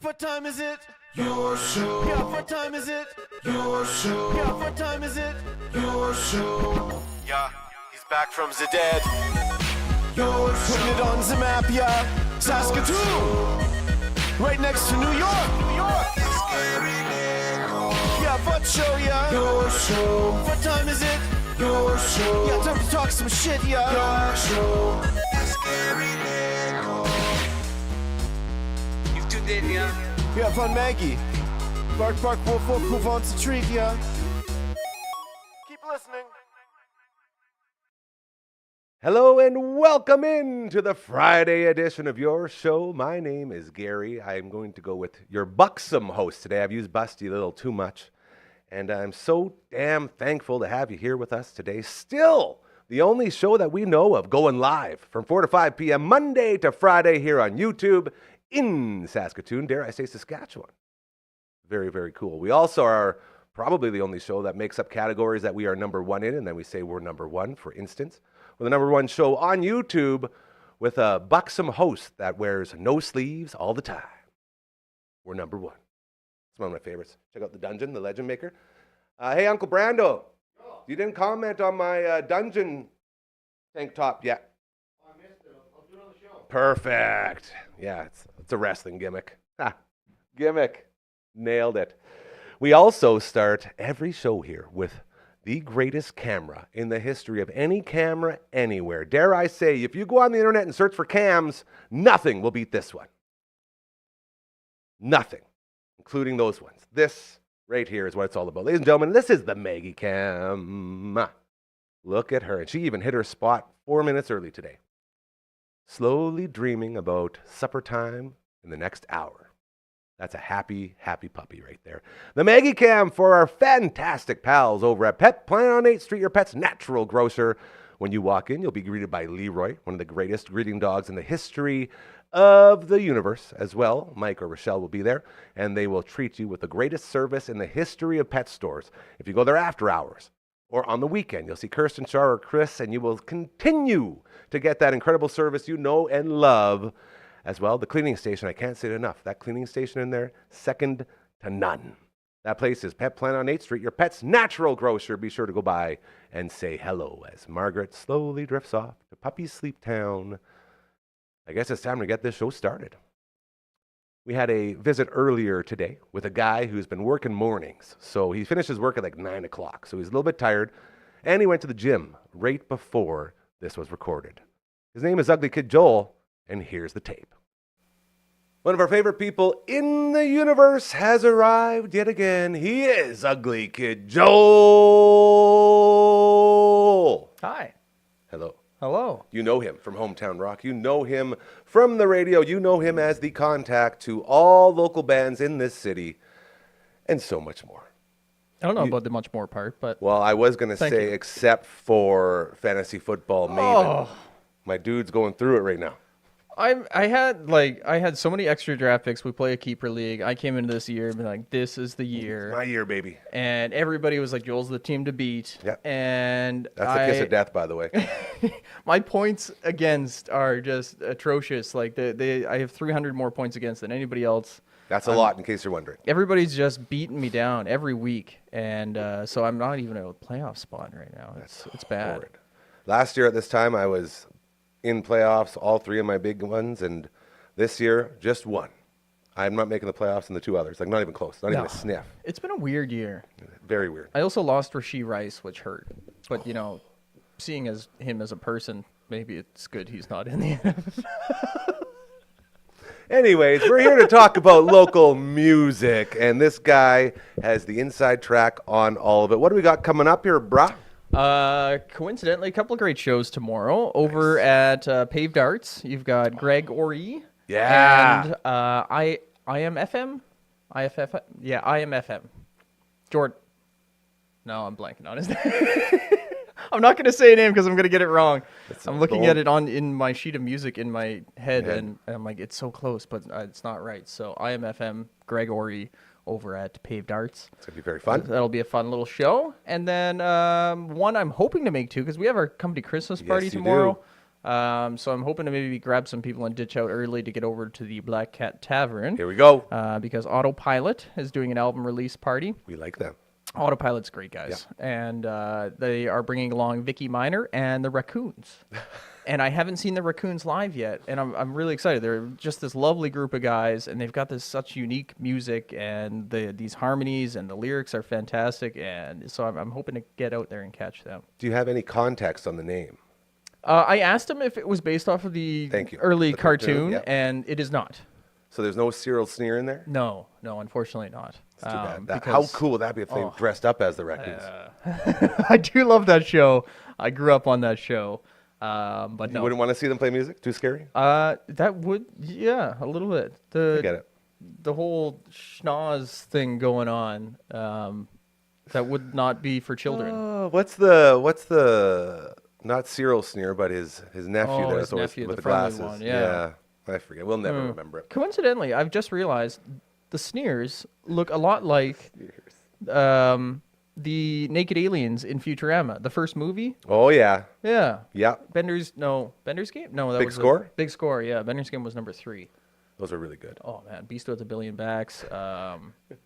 what time is it? Your show. Yeah, what time is it? Your show. Yeah, what time is it? Your show. Yeah, he's back from the dead. Your show. Putting it on the map, yeah. Saskatoon. Right next to New York. New York. Yeah, what show, yeah. Your show. What time is it? Your show. Yeah, time to talk some shit, yeah. Your show. You've tuned in, yeah? Yeah, fun Maggie. Bark, bark, wolf, wolf, who wants a treat, yeah? Keep listening. Hello and welcome in to the Friday edition of your show. My name is Gary. I'm going to go with your buxom host today. I've used busty a little too much, and I'm so damn thankful to have you here with us today. Still, the only show that we know of going live from 4 to 5 p.m. Monday to Friday here on YouTube in Saskatoon, dare I say Saskatchewan. Very, very cool. We also are probably the only show that makes up categories that we are number one in, and then we say we're number one. For instance, we're the number one show on YouTube with a buxom host that wears no sleeves all the time. We're number one. It's one of my favorites. Check out the Dungeon, the Legend Maker. Hey, Uncle Brando, you didn't comment on my Dungeon tank top yet. I missed it. I'll do it on the show. Perfect. Yeah, it's a wrestling gimmick. Ha, gimmick. Nailed it. We also start every show here with the greatest camera in the history of any camera anywhere. Dare I say, if you go on the internet and search for cams, nothing will beat this one. Nothing, including those ones. This right here is what it's all about. Ladies and gentlemen, this is the Maggie Cam. Look at her. And she even hit her spot 4 minutes early today. Slowly dreaming about supper time in the next hour. That's a happy, happy puppy right there. The Maggie Cam for our fantastic pals over at Pet Planet on 8th Street, your pet's natural grocer. When you walk in, you'll be greeted by Leroy, one of the greatest greeting dogs in the history of the universe as well. Mike or Rochelle will be there, and they will treat you with the greatest service in the history of pet stores. If you go there after hours or on the weekend, you'll see Kirsten, Char, or Chris, and you will continue to get that incredible service you know and love. As well, the cleaning station, I can't say it enough. That cleaning station in there, second to none. That place is Pet Planet on 8th Street, your pet's natural grocer. Be sure to go by and say hello as Margaret slowly drifts off to Puppy Sleep Town. I guess it's time to get this show started. We had a visit earlier today with a guy who's been working mornings. So he finishes work at like 9 o'clock. So he's a little bit tired. And he went to the gym right before this was recorded. His name is Ugly Kid Joel. And here's the tape. One of our favorite people in the universe has arrived yet again. He is Ugly Kid Joel. Hi. Hello. Hello. You know him from Hometown Rock. You know him from the radio. You know him as the contact to all local bands in this city and so much more. I don't know about the much more part, but... Well, I was going to say except for fantasy football maven. My dude's going through it right now. I had so many extra draft picks. We play a keeper league. I came into this year and been like, this is the year. My year, baby. And everybody was like, Joel's the team to beat. Yep. And that's the kiss of death, by the way. My points against are just atrocious. Like I have 300 more points against than anybody else. That's a lot, in case you're wondering. Everybody's just beating me down every week, and so I'm not even a playoff spot right now. It's bad. Horrid. Last year at this time, I was in playoffs, all three of my big ones, and this year, just one. I'm not making the playoffs in the two others. Like, not even close. Not even a sniff. It's been a weird year. Very weird. I also lost Rasheed Rice, which hurt. But, seeing as him as a person, maybe it's good he's not in the NFL. Anyways, we're here to talk about local music, and this guy has the inside track on all of it. What do we got coming up here, brah? Coincidentally, a couple of great shows tomorrow over at Paved Arts. You've got Greg Ori. Yeah. And I am FM. IFF. Yeah, I am FM. Jordan. No, I'm blanking on his name. I'm not going to say a name because I'm going to get it wrong. I'm looking at it in my sheet of music in my head, and I'm like, it's so close, but it's not right. So I am FM. Greg Ori over at Paved Arts. It's going to be very fun. That'll be a fun little show. And then one I'm hoping to make too, because we have our company Christmas party tomorrow. So I'm hoping to maybe grab some people and ditch out early to get over to the Black Cat Tavern. Here we go. Because Autopilot is doing an album release party. We like them. Autopilot's great, guys. And they are bringing along Vicky Minor and the Raccoons. And I haven't seen the Raccoons live yet, and I'm really excited. They're just this lovely group of guys, and they've got this such unique music, and these harmonies and the lyrics are fantastic, and so I'm hoping to get out there and catch them. Do you have any context on the name? I asked him if it was based off of the early The cartoon, yeah. and it is not. So there's no Cyril Sneer in there? No, unfortunately not. It's too bad. How cool would that be if they dressed up as the Raccoons? I do love that show. I grew up on that show. But no. You wouldn't want to see them play music? Too scary? That would, yeah, a little bit. I get it. The whole schnoz thing going on, that would not be for children. What's the not Cyril Sneer, but his nephew Oh, there his always nephew, with the the friendly glasses. one, yeah. I forget. We'll never remember it. Coincidentally, I've just realized the Sneers look a lot like the naked aliens in Futurama, the first movie. Oh yeah. Yeah. Yeah. Bender's Game? No, that Big was Score? Big Score, yeah. Bender's Game was number 3. Those are really good. Oh man, Beast with a Billion Backs,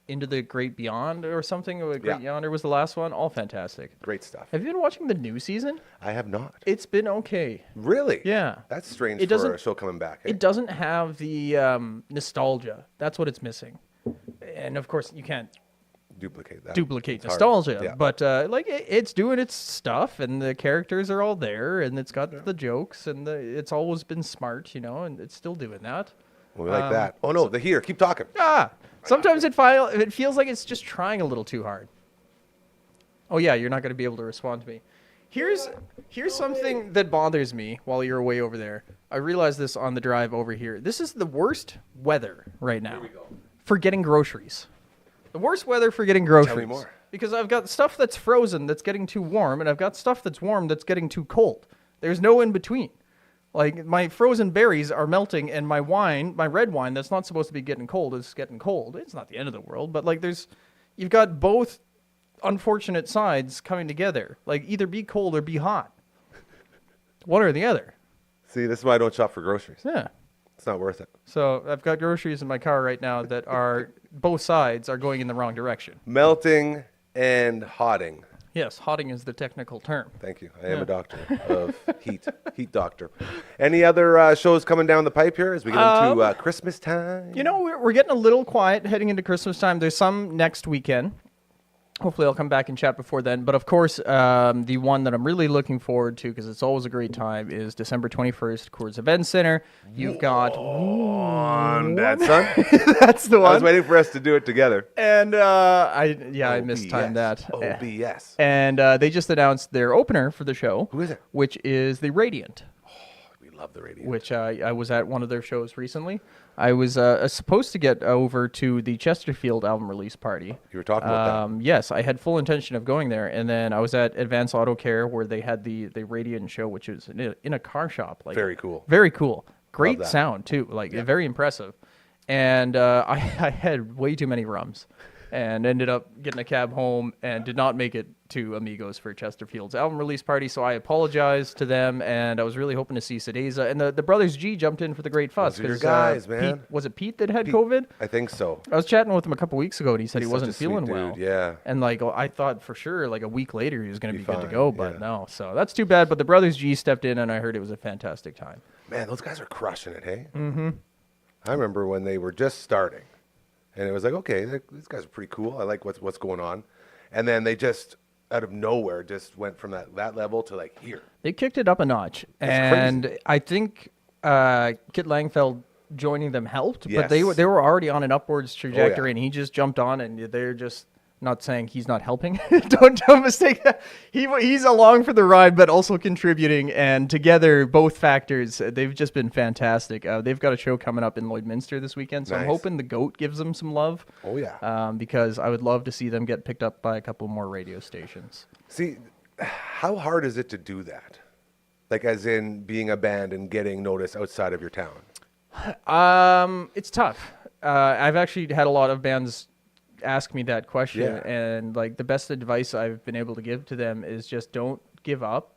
Into the Great Beyond or something. Great Yonder was the last one. All fantastic. Great stuff. Have you been watching the new season? I have not. It's been okay. Really? Yeah. That's strange It for doesn't- a show coming back. Eh? It doesn't have the nostalgia. That's what it's missing. And of course, you can't Duplicate that. duplicate It's hard. nostalgia. Yeah. But it's doing its stuff, and the characters are all there, and it's got the jokes, and it's always been smart, and it's still doing that. We like that. Oh no, here. Keep talking. Sometimes it feels like it's just trying a little too hard. Oh yeah, you're not going to be able to respond to me. Here's something that bothers me while you're away over there. I realized this on the drive over here. This is the worst weather right now for getting groceries. The worst weather for getting groceries. Tell me more. Because I've got stuff that's frozen that's getting too warm, and I've got stuff that's warm that's getting too cold. There's no in between. Like, my frozen berries are melting, and my red wine that's not supposed to be getting cold is getting cold. It's not the end of the world, but like you've got both unfortunate sides coming together. Like, either be cold or be hot. One or the other. See, this is why I don't shop for groceries. Yeah. It's not worth it. So I've got groceries in my car right now that are both sides are going in the wrong direction. Melting and hotting. Yes, hotting is the technical term. Thank you. I am a doctor of heat doctor. Any other shows coming down the pipe here as we get into Christmas time? We're getting a little quiet heading into Christmas time. There's some next weekend. Hopefully I'll come back and chat before then. But of course, the one that I'm really looking forward to, because it's always a great time, is December 21st, Coors Event Center. You've got... On that, son. That's the one. I was waiting for us to do it together. And I mistimed that. OBS. And they just announced their opener for the show. Who is it? Which is the Radiant. We love the radio. Which I was at one of their shows recently. I was supposed to get over to the Chesterfield album release party. You were talking about that. Yes, I had full intention of going there, and then I was at Advanced Auto Care where they had the Radiant show, which was in a car shop. Like, Very cool. Very cool. Great that. sound too. Like very impressive. And I had way too many rums. And ended up getting a cab home and did not make it to Amigos for Chesterfield's album release party. So I apologized to them, and I was really hoping to see Sedeza. And the Brothers G jumped in for the Great Fuss. Those are your guys, man. Was it Pete that had COVID? I think so. I was chatting with him a couple weeks ago, and he said He's he wasn't such a sweet feeling dude, well. yeah. And I thought for sure, a week later, he was going to be good to fine, go, but yeah. no. So that's too bad. But the Brothers G stepped in, and I heard it was a fantastic time. Man, those guys are crushing it, hey? Mm-hmm. I remember when they were just starting. And it was like, okay, these guys are pretty cool. I like what's going on. And then they just, out of nowhere, just went from that level to here. They kicked it up a notch. That's and crazy. I think Kit Langfeld joining them helped, but they Yes. were already on an upwards trajectory, yeah. and he just jumped on, and they're just not saying he's not helping. don't mistake that. He's along for the ride, but also contributing, and together, both factors, they've just been fantastic. They've got a show coming up in Lloydminster this weekend, so I'm Nice. hoping the GOAT gives them some love. Oh, yeah. Because I would love to see them get picked up by a couple more radio stations. See, how hard is it to do that? As in being a band and getting notice outside of your town? It's tough. I've actually had a lot of bands ask me that question, Yeah. and the best advice I've been able to give to them is just don't give up.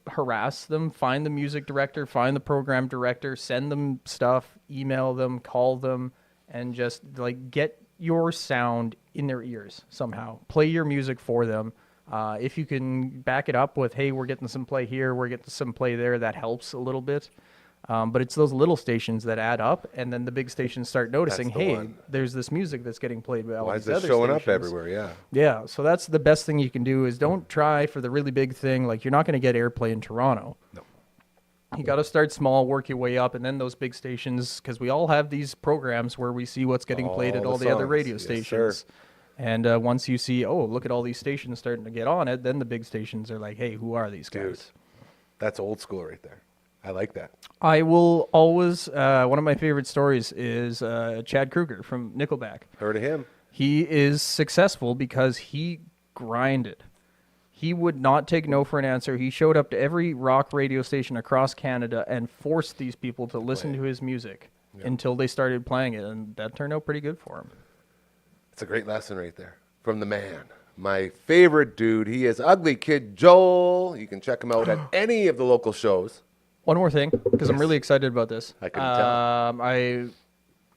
harass them, find the music director, find the program director, send them stuff, email them, call them, and just like get your sound in their ears somehow. Play your music for them. If you can back it up with, hey, we're getting some play here, we're getting some play there, that helps a little bit. But it's those little stations that add up, and then the big stations start noticing, That's the hey, one. there's this music that's getting played by all Why these is this other showing up stations. everywhere? Yeah. Yeah, so that's the best thing you can do is don't try for the really big thing. Like, you're not going to get airplay in Toronto. No. You got to start small, work your way up, and then those big stations, because we all have these programs where we see what's getting played at All all the the other songs. radio Yes, stations. sir. And once you see, oh, look at all these stations starting to get on it, then the big stations are like, hey, who are these guys? Dude, that's old school right there. I like that. I will always, one of my favorite stories is Chad Kruger from Nickelback. Heard of him. He is successful because he grinded. He would not take no for an answer. He showed up to every rock radio station across Canada and forced these people to listen to his music until they started playing it, and that turned out pretty good for him. It's a great lesson right there from the man. My favorite dude. He is Ugly Kid Joel. You can check him out at any of the local shows. One more thing, because I'm really excited about this. I couldn't tell.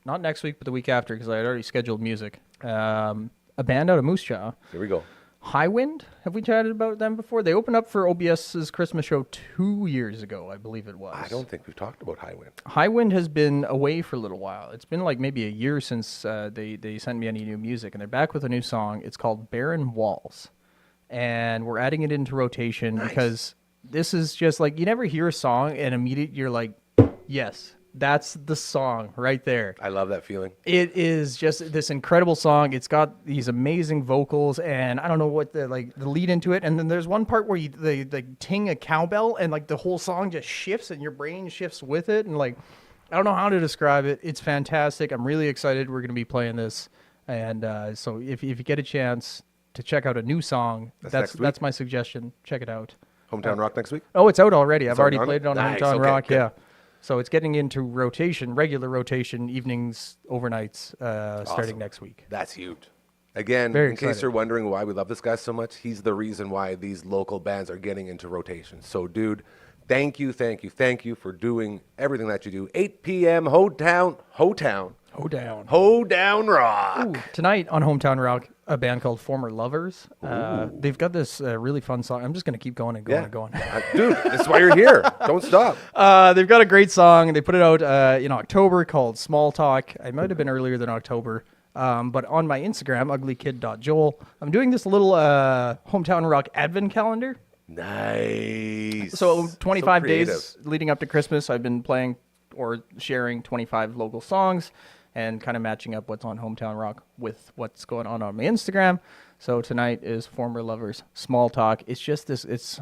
Not next week, but the week after, because I had already scheduled music. A band out of Moose Jaw, Here we go. High Wind. Have we chatted about them before? They opened up for OBS's Christmas show 2 years ago, I believe it was. I don't think we've talked about High Wind. High Wind has been away for a little while. It's been like maybe a year since they sent me any new music, and they're back with a new song. It's called Barren Walls, and we're adding it into rotation because this is just like, you never hear a song and immediately you're like, yes, that's the song right there. I love that feeling. It is just this incredible song. It's got these amazing vocals, and I don't know what the lead into it. And then there's one part where they ting a cowbell, and like the whole song just shifts, and your brain shifts with it. And like, I don't know how to describe it. It's fantastic. I'm really excited. We're gonna be playing this, and so if you get a chance to check out a new song, next week? that's my suggestion. Check it out. Hometown Rock next week? Oh, it's out already. I've already already played it on Nice, Hometown okay, Rock. good. Yeah. So it's getting into rotation, regular rotation, evenings, overnights, starting next week. That's huge. Again, Very in case excited. you're wondering why we love this guy so much, he's the reason why these local bands are getting into rotation. So, dude, thank you for doing everything that you do. 8 p.m. Hoedown Rock. Ooh, tonight on Hometown Rock, a band called Former Lovers. They've got this really fun song. I'm just going to keep going and going and going. Dude, that's why you're here. Don't stop. They've got a great song. They put it out in October called Small Talk. It might have been earlier than October. But on my Instagram, uglykid.joel, I'm doing this little Hometown Rock advent calendar. Nice. So 25 creative. days leading up to Christmas, I've been playing or sharing 25 local songs and kind of matching up what's on Hometown Rock with what's going on my Instagram. So tonight is Former Lovers Small Talk. It's just this, it's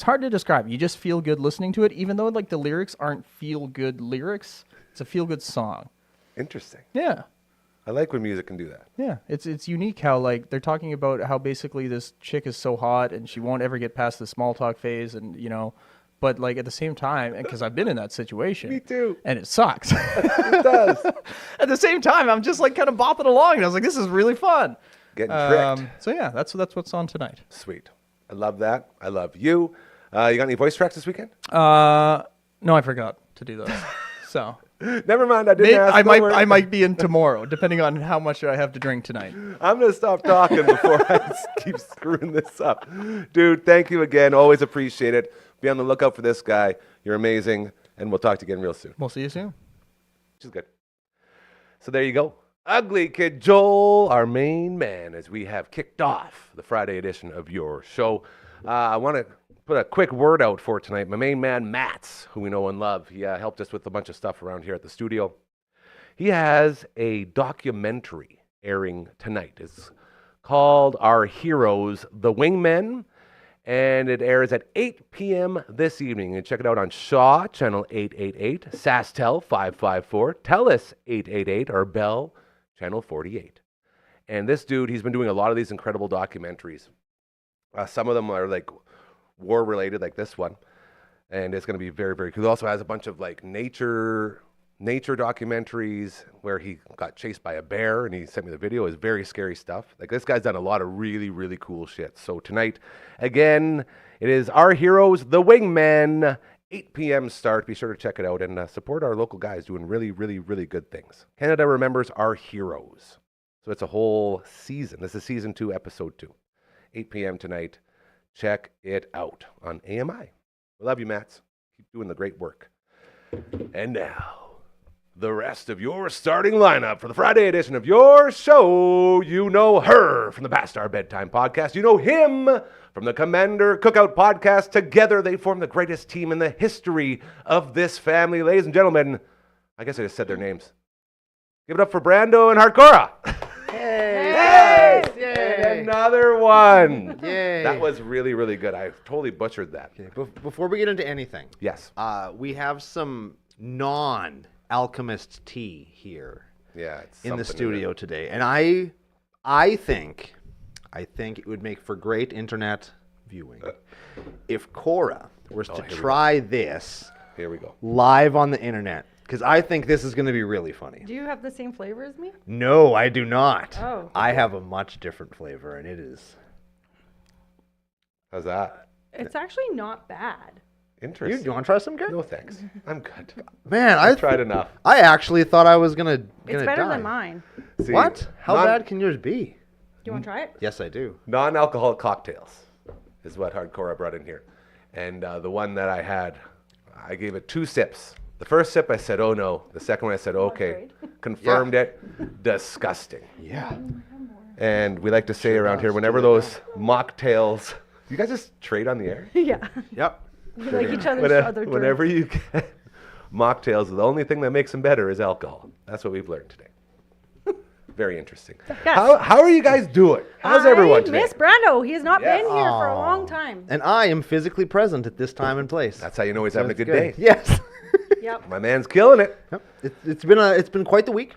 hard to describe. You just feel good listening to it, even though like the lyrics aren't feel good lyrics. It's a feel good song. Interesting. Yeah. I like when music can do that. Yeah, it's unique how like they're talking about how basically this chick is so hot and she won't ever get past the small talk phase, and but like at the same time, because I've been in that situation. Me too. And it sucks. It does. At the same time, I'm just like kind of bopping along, and I was like, this is really fun. Getting tricked. So yeah, that's what's on tonight. Sweet. I love that. I love you. You got any voice tracks this weekend? No, I forgot to do those. So Never mind. I didn't ask. I might be in tomorrow, depending on how much I have to drink tonight. I'm going to stop talking before I keep screwing this up. Dude, thank you again. Always appreciate it. Be on the lookout for this guy. You're amazing. And we'll talk to you again real soon. We'll see you soon. Which is good. So there you go. Ugly Kid Joel, our main man, as we have kicked off the Friday edition of your show. I want to put a quick word out for tonight. My main man, Mats, who we know and love, he helped us with a bunch of stuff around here at the studio. He has a documentary airing tonight. It's called Our Heroes, the Wingmen, and it airs at 8 p.m. this evening. And check it out on Shaw, channel 888, SaskTel 554, TELUS 888, or Bell, channel 48. And this dude, he's been doing a lot of these incredible documentaries. Some of them are like war related, like this one, and it's going to be very, very cool. He also has a bunch of like nature nature documentaries where he got chased by a bear and he sent me the video. It's very scary stuff. Like, this guy's done a lot of really, really cool shit. So tonight, again, it is Our Heroes, The Wingmen, 8 p.m. start. Be sure to check it out and support our local guys doing really, really, really good things. Canada remembers our heroes. So it's a whole season. This is season 2, episode 2. 8 p.m. tonight. Check it out on AMI. We love you, Mats. Keep doing the great work. And now, the rest of your starting lineup for the Friday edition of your show. You know her from the Past Our Bedtime podcast. You know him from the Commander Cookout podcast. Together, they form the greatest team in the history of this family. Ladies and gentlemen, I guess I just said their names. Give it up for Brando and Hardcora. Hey! And another one. Yay! That was really, really good. I totally butchered that. Okay, before we get into anything, Yes. we have some non-alchemist tea here Yeah. It's in the something studio today, and I think it would make for great internet viewing if Cora was to here we try this Here we go. live on the internet, because I think this is going to be really funny. Do you have the same flavor as me? No, I do not. Oh. I have a much different flavor, and it is. How's that? It's actually not bad. Interesting. You want to try some good? No thanks. I'm good. Man, I've tried enough. I actually thought I was gonna It's better die. than mine. See, What? How bad can yours be? Do you want to try it? Yes, I do. Non-alcoholic cocktails is what Hardcore brought in here. And the one that I had, I gave it 2 sips. The first sip, I said, oh no. The second one, I said, okay. Confirmed it. Disgusting. Yeah. And we like to say around here, whenever those mocktails, you guys just trade on the air? Yeah. Yep. We like each other's other Whenever drinks. you get mocktails, the only thing that makes them better is alcohol. That's what we've learned today. Very interesting. Yes. How are you guys doing? How's everyone I today? miss Brando. He has not Yes. been here for a long time. And I am physically present at this time and place. That's how you know he's having a it's good day. Yes. Yep. My man's killing it. Yep. It's been quite the week.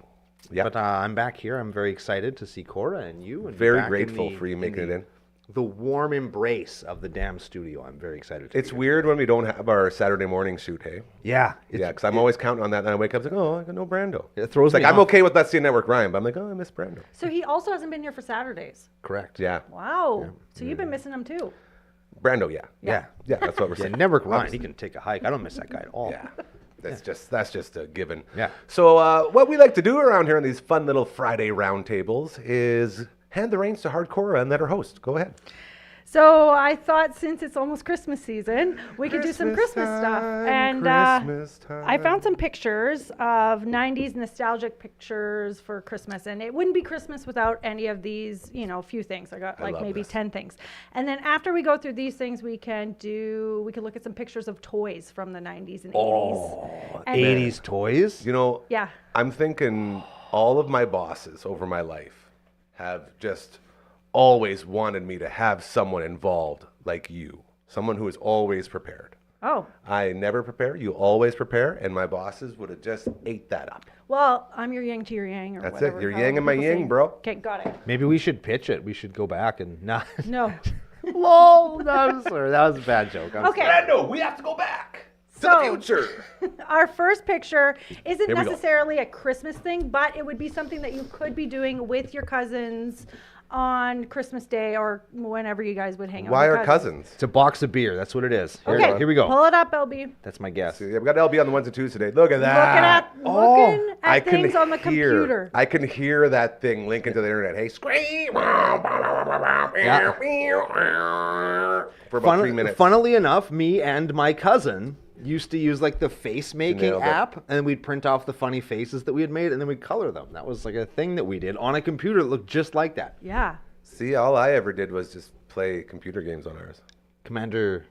Yeah. But I'm back here. I'm very excited to see Cora and you. And be Very back grateful for you making it in. The warm embrace of the damn studio. I'm very excited to It's be here. weird when we don't have our Saturday morning shoot, hey? Yeah. Yeah, because I'm always counting on that, and I wake up like, oh, I got no Brando. It throws It's like, me I'm off. okay with Let's See Network Ryan, but I'm like, oh, I miss Brando. So he also hasn't been here for Saturdays. Correct. Yeah. Wow. So you've been missing him too. Brando, yeah. Yeah. Yeah, that's what we're Yeah, saying. Network Ryan, he can take a hike. I don't miss that guy at all. Yeah. That's just a given. Yeah. So what we like to do around here on these fun little Friday roundtables is hand the reins to Hardcore and let her host. Go ahead. So I thought since it's almost Christmas season, we could do some Christmas stuff. And I found some pictures of 90s nostalgic pictures for Christmas. And it wouldn't be Christmas without any of these, few things. I got like love maybe this. 10 things. And then after we go through these things, we can look at some pictures of toys from the 90s and 80s. And 80s toys? You know, Yeah. I'm thinking all of my bosses over my life have just always wanted me to have someone involved like you, someone who is always prepared. Oh, I never prepare. You always prepare, and my bosses would have just ate that up. well, I'm your yang to your yang or That's it. whatever. Your however yang and my people yang, say. bro. Okay, got it. Maybe we should pitch it. We should go back and not. No. Lol, that was a bad joke. I'm Okay. Brando, we have to go back to So- the future. Our first picture isn't Here we go. necessarily a Christmas thing, but it would be something that you could be doing with your cousins on Christmas Day or whenever you guys would hang out. Why with are cousins? It's a box of beer. That's what it is. Okay, Here we go. Pull it up, LB. That's my guess. Yeah, we got LB on the ones and twos today. Look at that. Looking I at can things on the hear- computer. I can hear that thing linking to the internet. Hey, scream! For about 3 minutes. Funnily enough, me and my cousin used to use like the face making nailed it. app, and we'd print off the funny faces that we had made, and then we'd color them. That was like a thing that we did on a computer that looked just like that. Yeah. See, all I ever did was just play computer games on ours.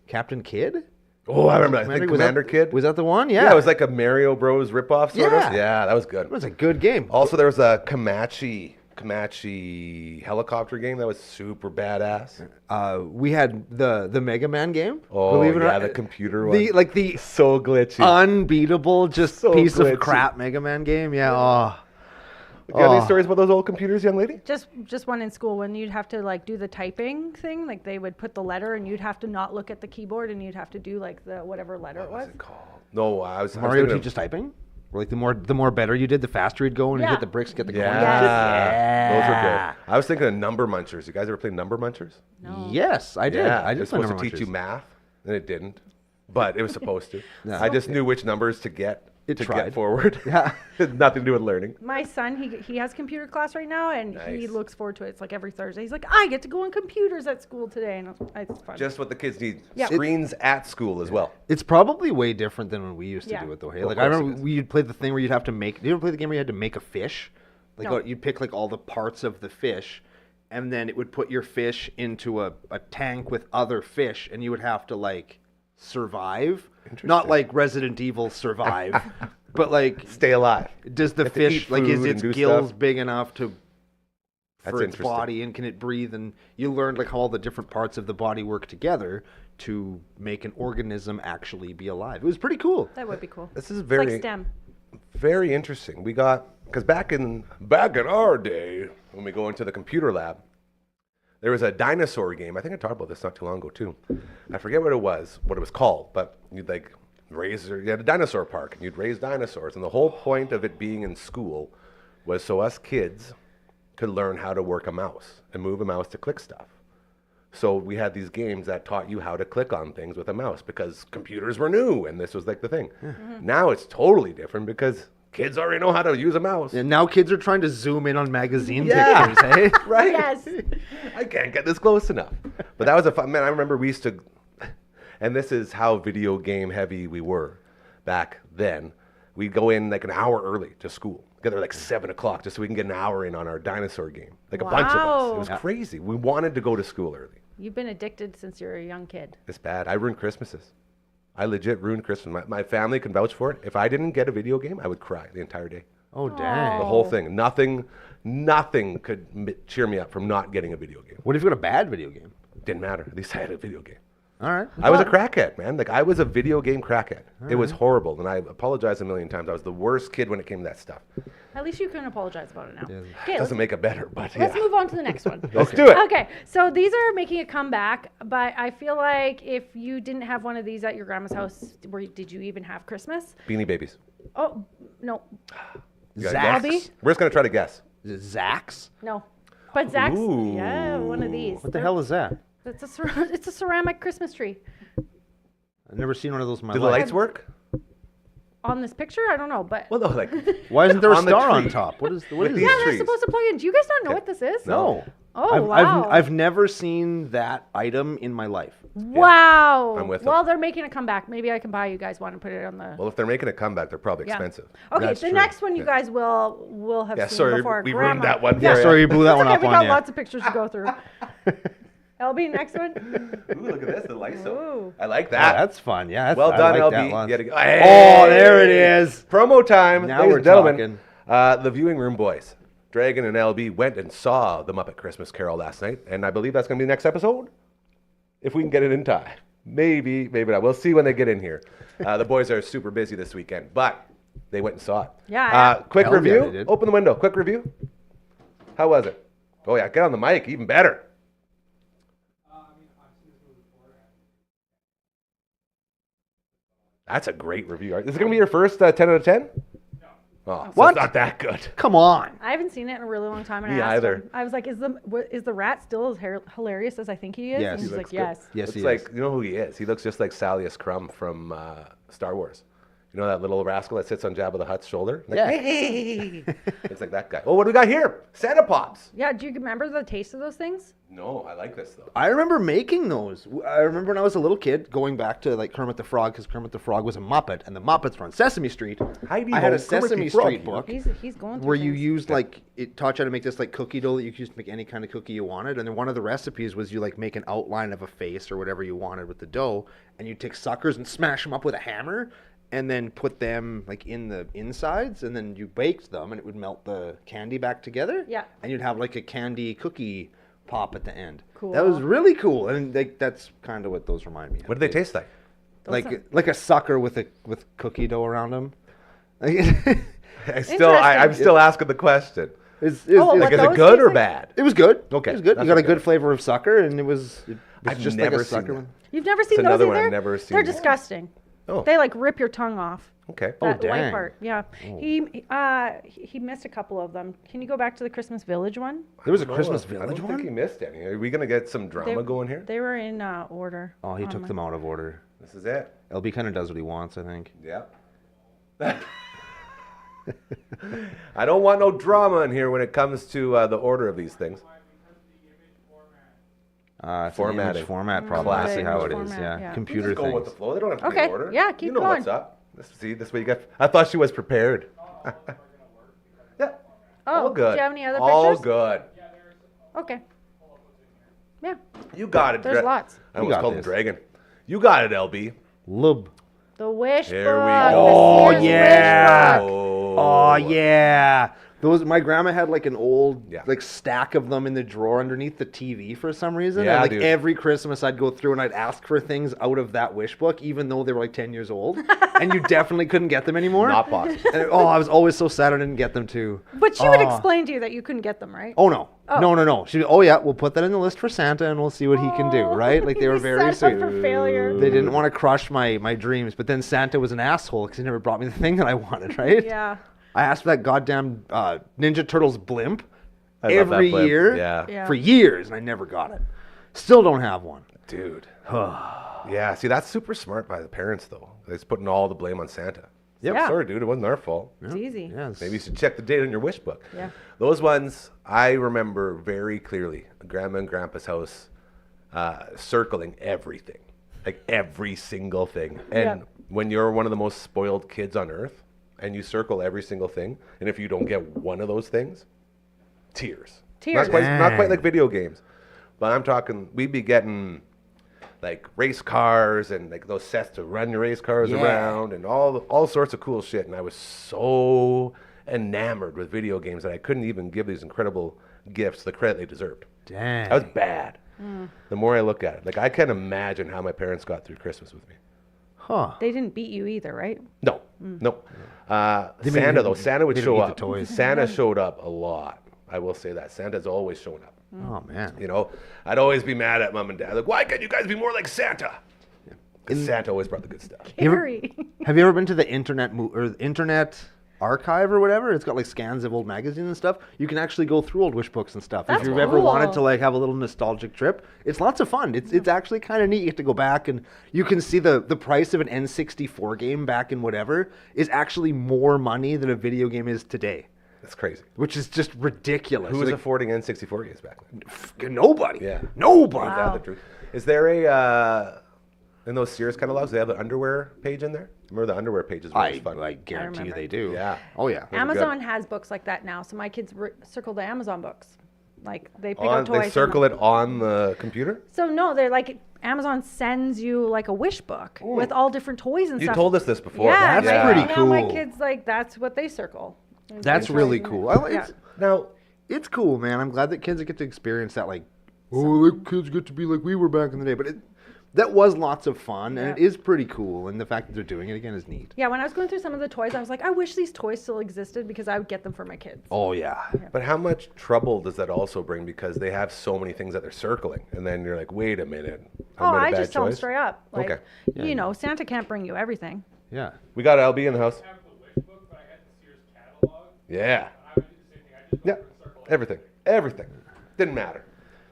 Captain Kid? Oh, I remember. I think was Commander that, Kid. Was that the one? Yeah. Yeah, it was like a Mario Bros. Ripoff sort Yeah. of. Yeah, that was good. It was a good game. Also, there was a Comanche helicopter game that was super badass. We had the Mega Man game. Oh, believe it or yeah, not. the computer The one. like the So glitchy. unbeatable just So piece glitchy. of crap Mega Man game. Yeah. Oh. You got any Oh. stories about those old computers, young lady? Just one in school when you'd have to like do the typing thing, like they would put the letter and you'd have to not look at the keyboard and you'd have to do like the whatever letter it was. What's it called? No, I was Mario thinking of teaches typing. Like the more better you did, the faster you'd go and you Yeah. hit the bricks, get the Yeah. coins. Those were Yeah. good. I was thinking of number munchers. You guys ever play number munchers? No. Yes, I did. Yeah, I it was just play supposed number to teach you munchers. math, and it didn't. But it was supposed to. Yeah. I just knew which numbers to get It to tried. get forward. Yeah. It had nothing to do with learning. My son, he has computer class right now, and he Nice. looks forward to it. It's like every Thursday. He's like, I get to go on computers at school today, and it's fun. Just what the kids need. Yeah. Screens at school as well. It's probably way different than when we used to Yeah. do it, though. Hey, Of like I course it remember is. we'd play the thing where you'd have to make. Did you ever play the game where you had to make a fish? Like No. you'd pick like all the parts of the fish, and then it would put your fish into a tank with other fish, and you would have to like survive. Not like Resident Evil survive, but like Stay alive. does the have to fish eat like is food its and do gills stuff. big enough to That's for its interesting. body, and can it breathe? And you learned like how all the different parts of the body work together to make an organism actually be alive. It was pretty cool. that would be cool. This is It's very like STEM. very interesting. We got because back in our day when we go into the computer lab, there was a dinosaur game. I think I talked about this not too long ago too. I forget what it was called, but you'd like you had a dinosaur park and you'd raise dinosaurs, and the whole point of it being in school was so us kids could learn how to work a mouse and move a mouse to click stuff. So we had these games that taught you how to click on things with a mouse because computers were new and this was like the thing. Now it's totally different because kids already know how to use a mouse. And now kids are trying to zoom in on magazine Yeah. pictures, hey? Right? Yes. I can't get this close enough. But that was a fun, man, I remember we used to, and this is how video game heavy we were back then. We'd go in like an hour early to school. Get there like 7 o'clock just so we can get an hour in on our dinosaur game. Like a bunch of us. It was Wow. crazy. We wanted to go to school early. You've been addicted since you were a young kid. It's bad. I ruined Christmases. I legit ruined Christmas. My family can vouch for it. If I didn't get a video game, I would cry the entire day. Oh, dang. The whole thing. Nothing could cheer me up from not getting a video game. What if you got a bad video game? Didn't matter. At least I had a video game. All right. I was a crackhead, man. Like I was a video game crackhead. It was horrible, and I apologize a million times. I was the worst kid when it came to that stuff. At least you can apologize about it now. Okay, let's, Doesn't make it better, but let's yeah. move on to the next one. Let's do it. Okay, so these are making a comeback, but I feel like if you didn't have one of these at your grandma's house, did you even have Christmas? Beanie Babies. Oh, no, You got a Zax? guess? We're just gonna try to guess. Is it Zax? no. But Zach's, Ooh. yeah, one of these. What the hell is that? It's a ceramic Christmas tree. I've never seen one of those in my Do the life. lights work? On this picture, I don't know, but Well, no, like Why isn't there a On the star on tree. top? What is With is these that? yeah, they're trees. supposed to plug in. Do you guys not know what this is? No. Oh, I've, wow. I've never seen that item in my life. Wow. I'm with well, them. they're making a comeback. Maybe I can buy you guys one and put it on the. well, if they're making a comeback, they're probably Yeah. expensive. Okay, That's the true. next one you guys will have Yeah, seen sorry, before. we Grandma. ruined that one Yeah, for Sorry, you blew that It's one okay, up we on got you. lots of pictures to go through. LB, next one. Ooh, look at this, the lights. Ooh. I like Yeah, that. that's fun. Yeah, that's, Well I done, like LB. that one. You had to go- Oh, Hey! there it is. Promo time, Now ladies we're and gentlemen. The Viewing Room Boys, Dragon and LB, went and saw the Muppet Christmas Carol last night, and I believe that's going to be the next episode, if we can get it in time. Maybe, maybe not. We'll see when they get in here. The boys are super busy this weekend, but they went and saw it. Yeah. Quick Hell yeah, review. they did. Open the window. Quick review. How was it? Oh yeah, get on the mic. Even better. That's a great review. Is it going to be your first 10 out of 10? No. Oh, so What? it's not that good. Come on. I haven't seen it in a really long time. And Me I asked either. him, I was like, is the rat still as hilarious as I think he is? Yes. And He he's like, looks good. yes. Yes, It's he like, is. you know who he is? He looks just like Salius Crumb from Star Wars. You know that little rascal that sits on Jabba the Hutt's shoulder? Like, Yeah. "Hey." It's like that guy. Oh, what do we got here? Santa Pops. Yeah, do you remember the taste of those things? No, I like this though. I remember making those. I remember when I was a little kid going back to like Kermit the Frog, because Kermit the Frog was a Muppet, and the Muppets were on Sesame Street. Heidi I had a Ho, Kermit the Sesame Frog. Street book He's going through where you things. used like it taught you how to make this like cookie dough that you could use to make any kind of cookie you wanted, and then one of the recipes was you like make an outline of a face or whatever you wanted with the dough, and you take suckers and smash them up with a hammer, and then put them like in the insides, and then you baked them, and it would melt the candy back together. Yeah. And you'd have like a candy cookie pop at the end. Cool. That was really cool, and like that's kind of what those remind me of. What do they taste like? Like a sucker with cookie dough around them. I'm still asking the question. Oh, Like, what is those it good or taste like? bad? It was good. Okay, It was good. that's You got a okay. good flavor of sucker, and it was I've just never like a seen sucker that. one. You've never seen those another either? one I've never seen. They're disgusting. Oh. They like rip your tongue off. Okay. That white dang. part. Yeah. He missed a couple of them. Can you go back to the Christmas Village one? There was a No, Christmas I Village don't think he one? missed any. Are we gonna get some drama going here? They were in order. Oh, he took them out of order. This is it. LB kind of does what he wants, I think. Yeah. I don't want no drama in here when it comes to the order of these things. It's an Formatting. image format problem. I see Classic how it image is. format, Yeah, yeah. computer Just go with the things. flow. They don't have to be Okay, in order. yeah, keep you know going. what's up. This way you got. I thought she was prepared. Yeah. Oh, All good. do you have any other All pictures? good. Okay. Yeah. You got it. There's lots. I almost got called him this. Dragon. You got it, LB. Lub. The wish Here book. we the go. Oh, Sears wish yeah. book. Oh yeah. Those my grandma had like an old Yeah. like stack of them in the drawer underneath the TV for some reason. Yeah, and like dude. every Christmas I'd go through and I'd ask for things out of that wish book, even though they were like 10 years old. And you definitely couldn't get them anymore. Not possible. And I was always so sad I didn't get them too. But she would explain to you that you couldn't get them, right? Oh no. Oh. No. She oh yeah, we'll put that in the list for Santa and we'll see what he can do, right? Like they were very set up sweet. for failure. They didn't want to crush my dreams, but then Santa was an asshole because he never brought me the thing that I wanted, right? Yeah. I asked for that goddamn Ninja Turtles blimp I love that every blimp. year Yeah. for years, and I never got it. Still don't have one. Dude. Yeah, see, that's super smart by the parents, though. They're just putting all the blame on Santa. Yep. Yeah. Sorry, dude, it wasn't our fault. It's easy. Yeah, Maybe you should check the date on your wish book. Yeah. Those ones, I remember very clearly. Grandma and Grandpa's house, circling everything. Like every single thing. And Yeah. when you're one of the most spoiled kids on earth, and you circle every single thing, and if you don't get one of those things, tears. Tears. Not quite Dang. like video games, but I'm talking, we'd be getting like race cars and like those sets to run your race cars Yeah. around and all sorts of cool shit. And I was so enamored with video games that I couldn't even give these incredible gifts the credit they deserved. Dang. That was bad. The more I look at it, like I can't imagine how my parents got through Christmas with me. Huh. They didn't beat you either, right? No. Santa though, Santa would they show didn't eat up. the toys. Santa showed up a lot. I will say that Santa's always showing up. Oh man. You know, I'd always be mad at mom and dad. Like, why can't you guys be more like Santa? Because Santa always brought the good stuff. You ever- Harry. Have you ever been to the internet archive or whatever? It's got like scans of old magazines and stuff. You can actually go through old wish books and stuff. That's if you've ever wanted cool. to like have a little nostalgic trip, it's lots of fun. It's actually kind of neat. You get to go back and you can see the price of an N64 game back in whatever is actually more money than a video game is today, That's crazy. which is just ridiculous. Who was Like, affording N64 games back then? nobody. Yeah. Nobody. Find out the truth. Is there a in those Sears catalogs? They have the underwear page in there. Remember the underwear page is really fun. I guarantee you remember. they do. Yeah. Oh yeah. Those are good. Amazon has books like that now, so my kids circle the Amazon books. Like they pick out toys. They and- circle it on the computer. So no, they're like Amazon sends you like a wish book with all different toys and You stuff. told us this before. Yeah, That's like, pretty now my cool. kids like that's what they circle. That's really cool. Yeah. Now, It's cool, man. I'm glad that kids get to experience that. Like, oh, the kids get to be like we were back in the day. But that was lots of fun, and it Yeah. is pretty cool. And the fact that they're doing it again is neat. Yeah, when I was going through some of the toys, I was like, I wish these toys still existed because I would get them for my kids. Oh yeah. but how much trouble does that also bring? Because they have so many things that they're circling, and then you're like, wait a minute. Oh, made a I bad just tell them choice? straight up. Like, Okay. you know, Santa can't bring you everything. Yeah. We got LB in the house. have the wish book, but I had the Sears catalog. Yeah. I would do the same thing. I just Yeah. go through and circle Everything. Everything. Didn't matter.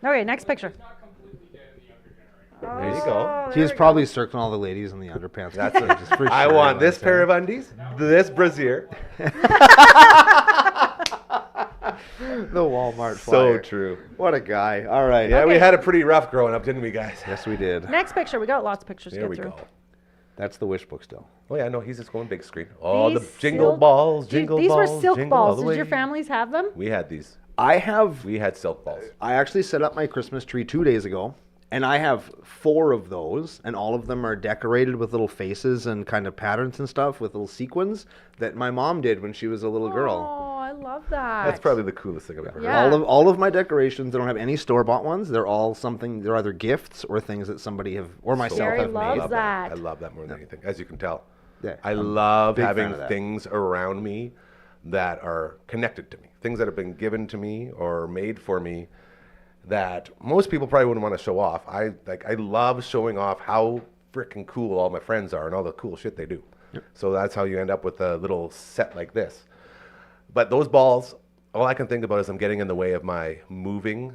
Okay, next picture. It's not completely dead in the younger generation. There you go. Oh, He there was we go. probably circling all the ladies in the underpants. That's it. Just for I sure, want this like pair that. of undies, this brassiere. The Walmart So flyer. true. What a guy. All right. Yeah, we Okay. had a pretty rough growing up, didn't we, guys? Yes, we did. Next picture. We got lots of pictures to There get we through. go. That's the wish book still. Oh yeah, no, he's just going big screen. Oh, the These jingle silk- balls, Dude, jingle these balls, were silk jingle all balls. the Did your way. families have them? We had these. I have. We had silk balls. I actually set up my Christmas tree 2 days ago, and I have 4 of those, and all of them are decorated with little faces and kind of patterns and stuff with little sequins that my mom did when she was a little girl. Oh, I love that. That's probably the coolest thing I've ever heard. Yeah. All of my decorations, I don't have any store-bought ones. They're all something. They're either gifts or things that somebody have or myself Jerry have loves made. Love that. I love that more than anything, as you can tell. Yeah, I I'm love big fan having of that. things around me that are connected to me, things that have been given to me or made for me that most people probably wouldn't want to show off. I love showing off how freaking cool all my friends are and all the cool shit they do. So that's how you end up with a little set like this. But those balls, all I can think about is I'm getting in the way of my moving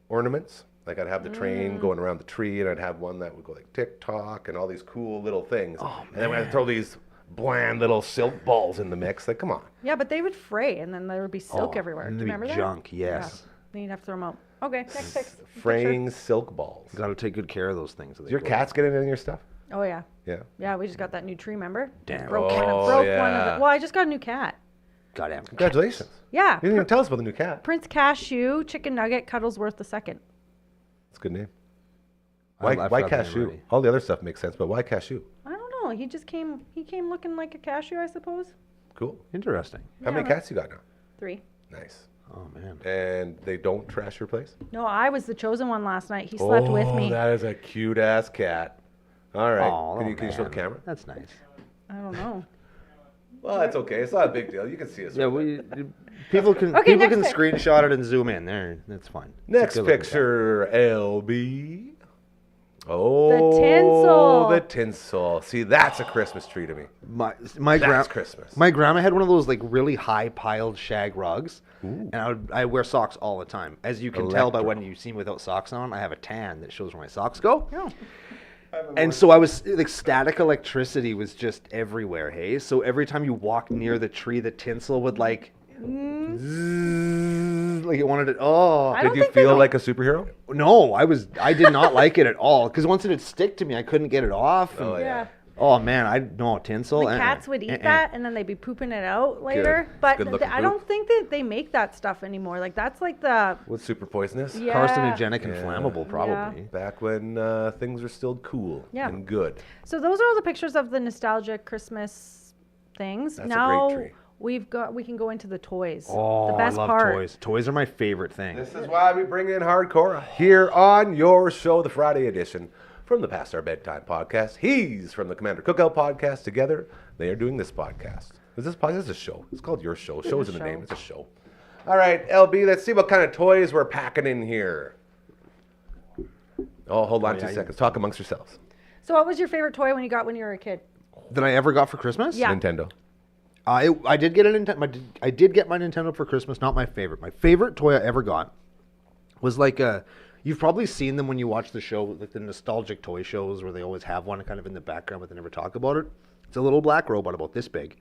ornaments. Like I'd have the train going around the tree, and I'd have one that would go like tick-tock and all these cool little things. And then I'd throw these bland little silk balls in the mix. Like, come on. Yeah, but they would fray, and then there would be silk everywhere. Do you remember that? Junk, yes. Yeah. Then you'd have to throw them out. Okay, next picture. Fraying silk balls. Got to take good care of those things. Does your cats get in your stuff? Oh, yeah. Yeah. Yeah, we just got that new tree, remember? Damn. Broke one Oh, of one of yeah. the. Well, I just got a new cat. Goddamn. Congratulations. Yeah. You didn't even tell us about the new cat. Prince Cashew, Chicken Nugget, Cuddlesworth II. That's a good name. I Why forgot the name cashew? already. All the other stuff makes sense, but why cashew? I don't know. He just came. He came looking like a cashew, I suppose. Cool. Interesting. How many cats you got now? 3. Nice. Oh, man. And they don't trash your place? No, I was the chosen one last night. He slept with me. That is a cute ass cat. All right. Oh, Can you show the man. camera? That's nice. I don't know. Well, it's okay. It's not a big deal. You can see us. Yeah, people can Okay, people next can pic. screenshot it and zoom in. There, that's fine. It's a Next good-looking picture, LB. Oh, tinsel. The tinsel. See, that's a Christmas tree to me. cat. My That's Christmas. My grandma had one of those like really high piled shag rugs, and I wear socks all the time. As you can tell by when you see me without socks on, I have a tan that shows where my socks go. Oh. And so I was like, static electricity was just everywhere. Hey, so every time you walk near the tree, the tinsel would like, zzz, like it wanted to. Oh, I Did don't you think they feel don't- like a superhero? no, I did not like it at all because once it'd stick to me, I couldn't get it off. and- Oh, Yeah. Oh man, I no tinsel. The cats would eat that, and then they'd be pooping it out later. Good. But Good-looking I don't think that they make that stuff anymore. Like that's like the What's super poisonous? Yeah. Carcinogenic and Yeah. flammable, probably. Back when things were still cool Yeah. and good. So those are all the pictures of the nostalgic Christmas things. That's a now great tree. we can go into the toys. Oh, the best I love part. toys. Toys are my favorite thing. This is why we bring in hardcore here on your show, the Friday edition from the Past Our Bedtime podcast. He's from the Commander Cookout podcast. Together, they are doing this podcast. Is this podcast? It's a show. It's called Your Show. Show's in the show. name. It's a show. All right, LB, let's see what kind of toys we're packing in here. Oh, hold on yeah, 2 you- seconds. Talk amongst yourselves. So what was your favorite toy when you were a kid? That I ever got for Christmas? Yeah. Nintendo. I did get a Nintendo. I did get my Nintendo for Christmas. Not my favorite. My favorite toy I ever got was like a. You've probably seen them when you watch the show, like the nostalgic toy shows, where they always have one kind of in the background, but they never talk about it. It's a little black robot about this big,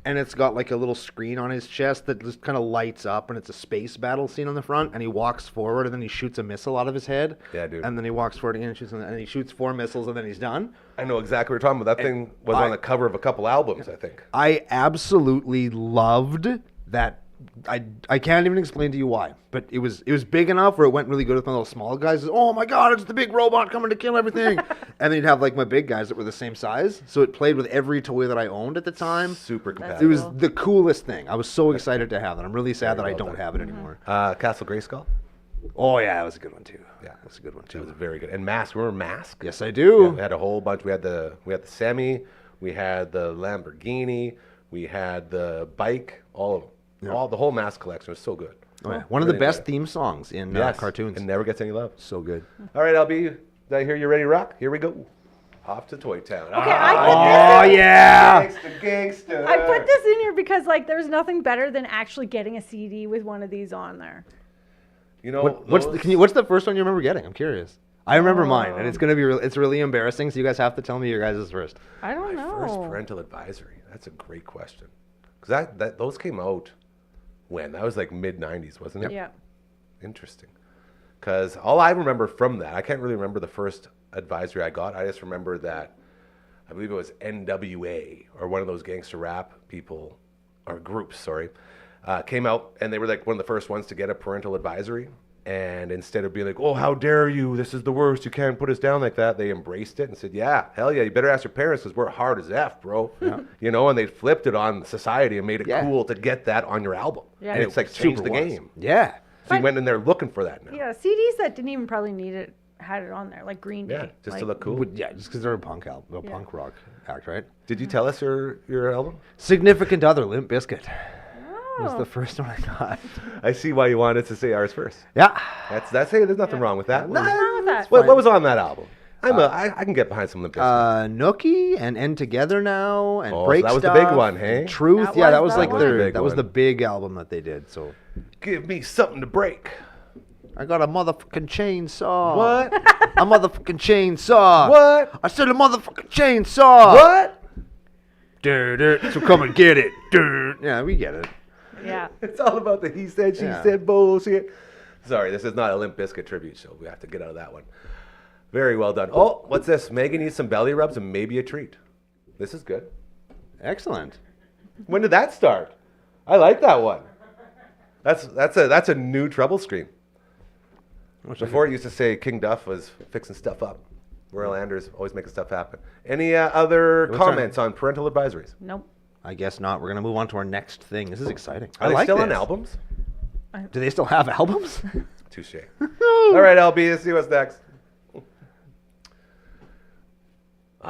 and it's got like a little screen on his chest that just kind of lights up, and it's a space battle scene on the front. And he walks forward, and then he shoots a missile out of his head. Yeah, dude. And then he walks forward again and shoots, and he shoots 4 missiles, and then he's done. I know exactly what you're talking about. That thing was on the cover of a couple albums, I think. I absolutely loved that. I can't even explain to you why, but it was big enough where it went really good with my little small guys. Oh my god, it's the big robot coming to kill everything! And then you'd have like my big guys that were the same size, so it played with every toy that I owned at the time. Super It compatible. was Cool. the coolest thing. I was so excited to have that. I'm really sad that I well don't done. have it anymore. Castle Grayskull. Oh yeah, that was a good one too. Yeah. that's a good one It was too. very good. And Mask. Remember Mask? Yes, I Yeah, do. we had a whole bunch. We had the Semi, we had the Lamborghini, we had the bike. All of them. Yeah. The whole Mask collection was so good. Oh, yeah. One of the Really best good. theme songs in Yes, cartoons. and never gets any love. So good. All right, LB, did I hear you ready to rock? Here we go. Off to Toy Town. Okay, I Oh yeah. Gangster, gangster. I put this in here because like there's nothing better than actually getting a CD with one of these on there. You know, What's the first one you remember getting? I'm curious. I remember mine, Oh. and it's gonna be it's really embarrassing. So you guys have to tell me your guys' first. I don't know. first parental advisory? That's a great question. Because those came out when? That was like mid-90s, wasn't it? Yeah. Interesting. Because all I remember from that, I can't really remember the first advisory I got. I just remember that, I believe it was NWA, or one of those gangster rap people, or groups, sorry, came out, and they were like one of the first ones to get a parental advisory. And instead of being like, oh, how dare you, this is the worst, you can't put us down like that, they embraced it and said, yeah, hell yeah, you better ask your parents because we're hard as F, bro. You know, and they flipped it on society and made it Yeah. cool to get that on your album. Yeah. And it's like Super changed the was. game. Yeah. So you went in there looking for that now. Yeah, CDs that didn't even probably need it had it on there, like Green Day. Yeah, just to Like, look cool. Yeah, just because they're a punk album, punk rock act, right? Did you tell us your album? Significant Other, Limp Bizkit, was Oh. the first one I got. I see why you wanted to say ours first. Yeah. That's hey, there's nothing wrong with that. What's wrong with that? What was on that album? I can get behind some Limp Bizkit. Nookie and End Together Now and Oh, so Break that was the Stuff big one, and hey? Truth. That Yeah, that was was the like one. their Big that was one. the big album that they did. So Give me something to break. I got a motherfucking chainsaw. What? A motherfucking chainsaw. What? I said a motherfucking chainsaw. What? Dude, so come and get it. Dude. Yeah, we get it. Yeah. It's all about the he said, she Yeah. said bullshit. Sorry, this is not a Limp Bizkit tribute show. We have to get out of that one. Very well done. Oh, what's this? Megan needs some belly rubs and maybe a treat. This is good. Excellent. When did that start? I like that one. That's a new trouble screen. Before it used to say King Duff was fixing stuff up. Royal Anders always making stuff happen. Any other What's our- comments on parental advisories? Nope. I guess not. We're gonna move on to our next thing. This is exciting. Are I they like still this. on albums? Do they still have albums? Touche. All right, LB, let's see what's next. Oh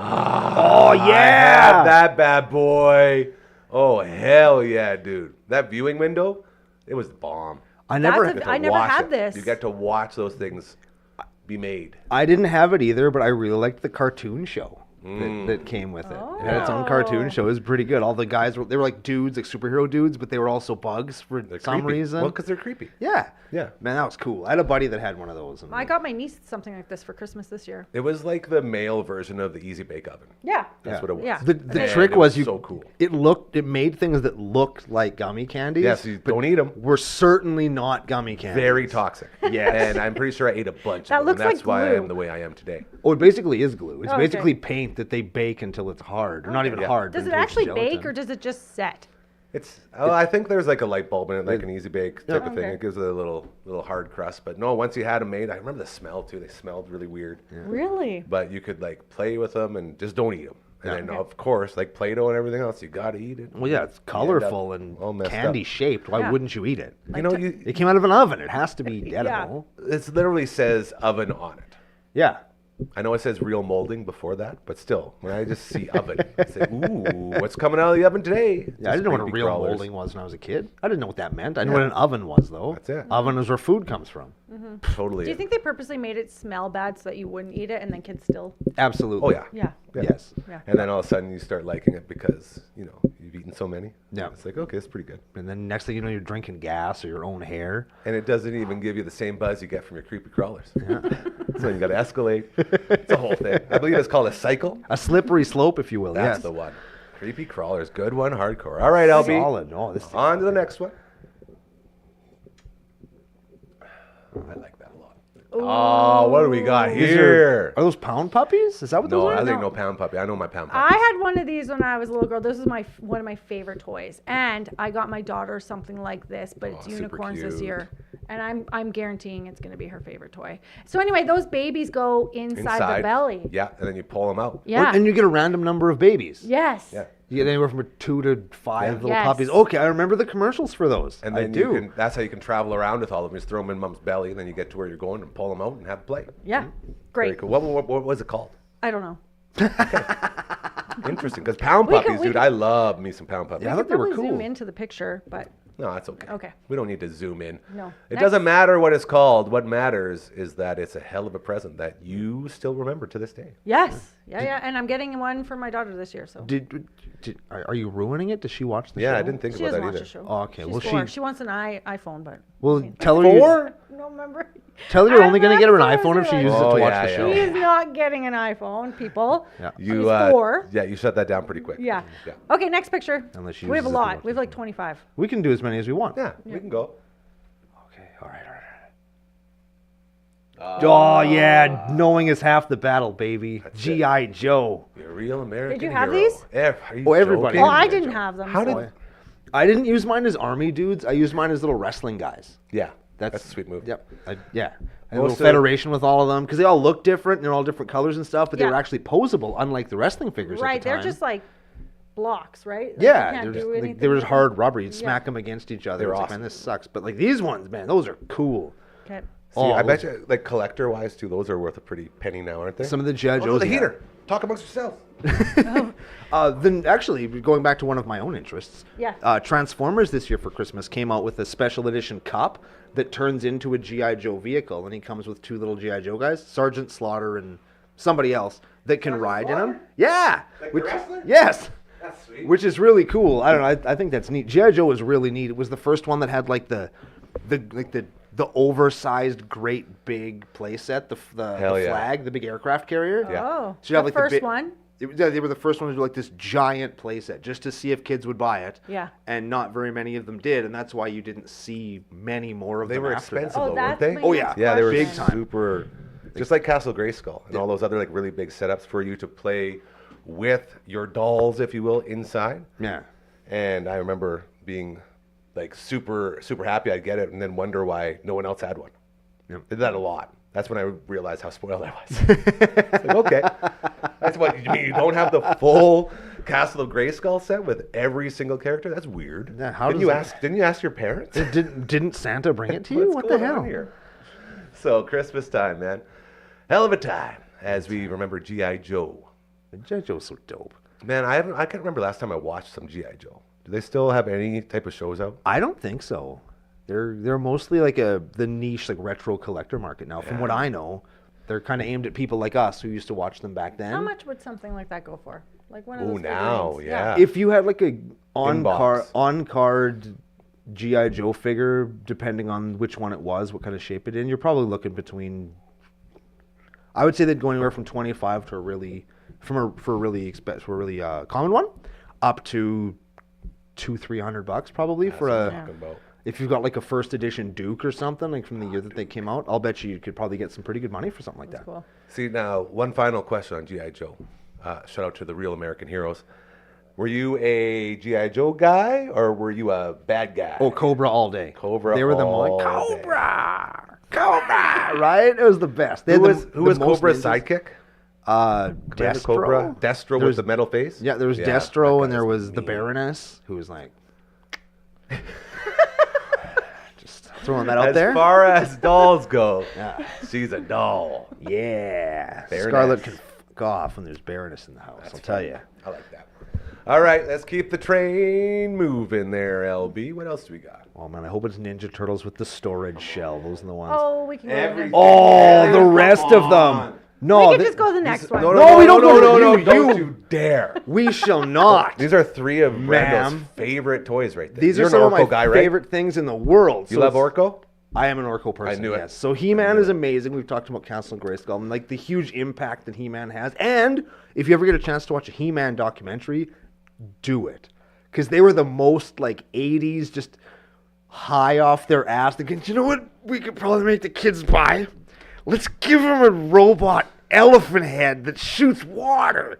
I had that bad boy. Oh hell yeah, dude! That viewing window, it was the bomb. I never. That's You get to I never watch had it. this. You get to watch those things be made. I didn't have it either, but I really liked the cartoon show that came with it. It had its own cartoon Oh. show. It was pretty good. All the guys they were like dudes, like superhero dudes, but they were also bugs for They're some creepy. reason. Well, because they're creepy. Yeah. Yeah. Man, that was cool. I had a buddy that had one of those. And I got my niece something like this for Christmas this year. It was like the male version of the Easy Bake Oven. Yeah. That's Yeah. what it was. Yeah. the And trick it was you. so cool. It made things that looked like gummy candies. Yes, you don't eat them. Were certainly not gummy candies. Very toxic. Yes. And I'm pretty sure I ate a bunch That of them. looks And that's like why I glue. am the way I am today. Oh, it basically is glue. It's Oh, okay. basically paint that they bake until it's hard, or not even Yeah. hard. Does but it until it's actually bake gelatin. or does it just set? I think there's like a light bulb in it, like an Easy Bake type of thing. Okay. It gives it a little hard crust. But no, once you had them made, I remember the smell too. They smelled really weird. Really? But you could like play with them and just don't eat them. And then Okay. of course, like Play-Doh and everything else, you gotta eat it. Well, yeah, it's You end colorful up and all messed candy up. shaped. Why Yeah. wouldn't you eat it? You know, you It came out of an oven. It has to be edible. it literally says oven on it. Yeah. I know it says real molding before that, but still, when I just see oven, I say, "Ooh, what's coming out of the oven today?" Yeah, I didn't know what a Creepy real crawlers. molding was when I was a kid. I didn't know what that meant. I knew what an oven was, though. That's it. Oven is where food comes from. Totally. Do you think they purposely made it smell bad so that you wouldn't eat it and then kids still? Absolutely. Oh yeah. Yeah. Yeah. Yes. Yeah. And then all of a sudden you start liking it because you've eaten so many. Yeah. It's like, okay, it's pretty good. And then next thing you know, you're drinking gas or your own hair. And it doesn't even give you the same buzz you get from your creepy crawlers. So you got to escalate. It's a whole thing. I believe it's called a cycle. A slippery slope, if you will. That's yes. the one. Creepy crawlers, good one, hardcore. All right, LB. Solid. Oh, this. On to the next one. I like that a lot. Oh, what do we got These here? Are those pound puppies? Is that what No, those I are? think no pound puppy. I know my pound puppy. I had one of these when I was a little girl. This is one of my favorite toys, and I got my daughter something like this, but it's Oh, super unicorns this cute. year, and I'm guaranteeing it's going to be her favorite toy. So anyway, those babies go inside the belly. Yeah, and then you pull them out. Yeah. And you get a random number of babies. Yes. Yeah. You get anywhere from 2 to 5 Yeah. little Yes. puppies. Okay, I remember the commercials for those. And I then do. that's how you can travel around with all of them. Just throw them in mom's belly, and then you get to where you're going and pull them out and have a play. Yeah. Very Great. cool. What was it called? I don't know. Interesting, because pound We could- puppies, we dude, could- I love me some pound puppies. Yeah, I We thought could they were probably cool. zoom into the picture, but No, that's okay. Okay. We don't need to zoom in. No. It Next. doesn't matter what it's called. What matters is that it's a hell of a present that you still remember to this day. yes. Yeah. And I'm getting one for my daughter this year, so. Are you ruining it? Does she watch the show? Yeah, I didn't think She about doesn't that watch either. the show. Oh, okay. She's Well, 4. she- She wants an iPhone, but. Well, I mean, tell her. Four? no, remember? Tell her you're only I'm going to get her an not iPhone if she supposed uses to. it to Oh, watch yeah, the yeah. show. She's not getting an iPhone, people. Yeah. You, She's 4. Yeah, you shut that down pretty quick. Yeah. Yeah, Okay, next picture. Unless she We have a uses it to lot. watch We have the like show. 25. We can do as many as we want. yeah, we can go. Okay. All right. Oh yeah, knowing is half the battle, baby. That's it. G.I. Joe. You're a real American you have hero. these? Are you Oh, everybody. joking? Oh, I didn't have them. How so- did? I didn't use mine as army dudes. I used mine as little wrestling guys. Yeah, that's a sweet move. Yep. Yeah. A Most little of- federation with all of them because they all look different and they're all different colors and stuff, but they Yeah. were actually posable, unlike the wrestling figures Right, at the they're time. just like blocks, right? Like, you Yeah, can't they're just, do like, anything they were just with hard them. rubber. You'd Yeah. smack them against each other. They're It's like, awesome. man, this sucks. But like these ones, man, those are cool. Okay. See, Oh, I bet you, like collector-wise too, those are worth a pretty penny now, aren't they? Some of the G.I. Oh, Joes. the yeah. heater. Talk amongst yourselves. Then actually, going back to one of my own interests, Yeah. Transformers this year for Christmas came out with a special edition cup that turns into a G.I. Joe vehicle, and he comes with 2 little G.I. Joe guys, Sergeant Slaughter and somebody else that can ride in them. Yeah. Like the wrestler? Yes. That's sweet. Which is really cool. I don't know. I think that's neat. G.I. Joe was really neat. It was the first one that had like the oversized, great big playset, the Hell yeah. flag, the big aircraft carrier. Yeah. Oh, So you have, the like, the first bit- one. Yeah, they were the first one to do like this giant playset just to see if kids would buy it. Yeah. And not very many of them did, and that's why you didn't see many more of They them were after that. expensive, Oh, though, that's weren't they? my Oh, next yeah. Yeah, they were Big question. time. super, just like Castle Grayskull and all those other like really big setups for you to play with your dolls, if you will, inside. Yeah. And I remember being like super happy I'd get it, and then wonder why no one else had one. Yep. Did that a lot. That's when I realized how spoiled I was. It's like, okay, that's what you mean. You don't have the full Castle of Grayskull set with every single character. That's weird. Yeah, how didn't does you that- ask? Didn't you ask your parents? Didn't Santa bring it to you? What's What the going on hell? here? So Christmas time, man, hell of a time as we remember G.I. Joe. G.I. Joe's so dope. Man, I can't remember last time I watched some G.I. Joe. Do they still have any type of shows out? I don't think so. They're mostly like the niche like retro collector market now. From what I know, they're kind of aimed at people like us who used to watch them back then. How much would something like that go for? Like one of Oh, those now, figurines? yeah. If you had like a Inbox. on card GI Joe figure, depending on which one it was, what kind of shape it in, you're probably looking between. I would say they'd go anywhere from 25 to a really common one, up to $200-300 probably for That's a. what I'm talking about. If you've got like a first edition Duke or something like from the year that they came out, I'll bet you could probably get some pretty good money for something like that. Cool. See, now, one final question on G.I. Joe. Shout out to the real American heroes. Were you a G.I. Joe guy or were you a bad guy? Oh, Cobra all day. Cobra They were the all most day. Cobra, right? It was the best. They Who had was, the who was most Cobra's ninjas. sidekick? Destro. Commander Cobra? Destro There with was- the metal face? Yeah, there was that Destro guy and there was was the mean. Baroness, who was like, just throwing that out As there. far as dolls go, Yeah. she's a doll. Yeah, Baroness. Scarlet can fuck off when there's Baroness in the house. I'll tell you. I like that. All right, let's keep the train moving there, LB. What else do we got? Oh man, I hope it's Ninja Turtles with the storage shell. Those are the ones. Oh, we can go. to the next Oh, the rest of them. No, we can th- just go to the next one. No, we don't go to no, you. don't you dare. we shall not. These are three of Brando's Ma'am. favorite toys right there. These You're are some an of my Orko guy, right? favorite things in the world. You So love it's- Orko? I am an Orko person. knew it. Yes. So He-Man is amazing. We've talked about Castle Grayskull and like the huge impact that He-Man has. And if you ever get a chance to watch a He-Man documentary, do it, because they were the most like '80s, just high off their ass. Thinking, you know what, we could probably make the kids buy. Let's give them a robot elephant head that shoots water.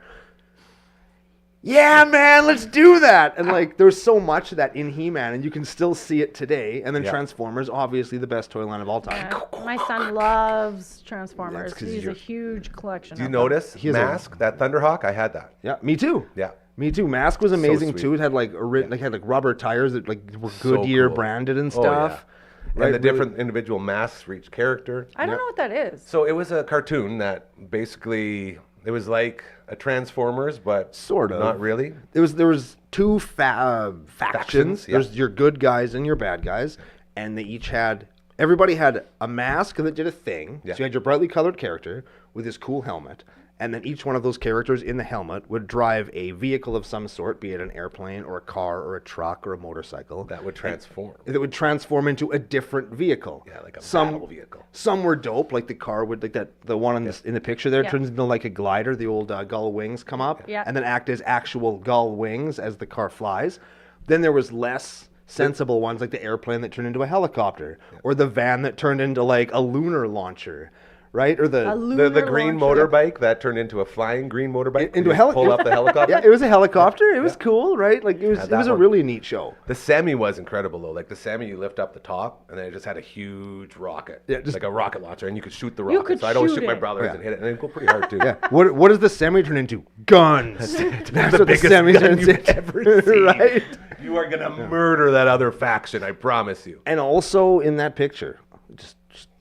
Yeah, man, let's do that. And like, there's so much of that in He-Man, and you can still see it today. And then Yeah. Transformers, obviously the best toy line of all time. Yeah, my son loves Transformers. 'cause He's a you're- huge collection. Do you of them. notice He has a- Mask, that Thunderhawk? I had that. Yeah, me too. Yeah. Me too. Mask was amazing sweet. too. It had like had like rubber tires that like were Goodyear cool. branded and Oh, yeah. stuff. And Right, the really- different individual masks for each character. I don't know what that is. So it was a cartoon that basically, it was like a Transformers, but Sort of. not really. There was two factions. Factions, yeah. There's your good guys and your bad guys, and they each had. Everybody had a mask that did a thing. Yeah. So you had your brightly colored character with his cool helmet, and then each one of those characters in the helmet would drive a vehicle of some sort, be it an airplane or a car or a truck or a motorcycle. That would transform. That would transform into a different vehicle. Yeah, like a battle vehicle. Some were dope, like the car would, like that. The one in the picture there Yeah. turns into like a glider. The old gull wings come up, Yeah. and then act as actual gull wings as the car flies. Then there was less sensible ones, like the airplane that turned into a helicopter, or the van that turned into like a lunar launcher, right? Or A the lunar The green launcher. motorbike that turned into a flying green motorbike. into a You helicopter. Pull up the helicopter. Yeah, it was a helicopter. It was cool, right? Like it was that a one. really neat show. The Semi was incredible though. Like the Semi, you lift up the top, and then it just had a huge rocket, Yeah, just- like a rocket launcher, and you could shoot the You rocket. could So I'd always shoot shoot my it. brothers Yeah. and hit it, and it'd go pretty hard too. Yeah. What does the semi turn into? Guns. That's what the biggest semi gun turns you've into. ever seen. Right? You are gonna murder that other faction, I promise you. And also in that picture, just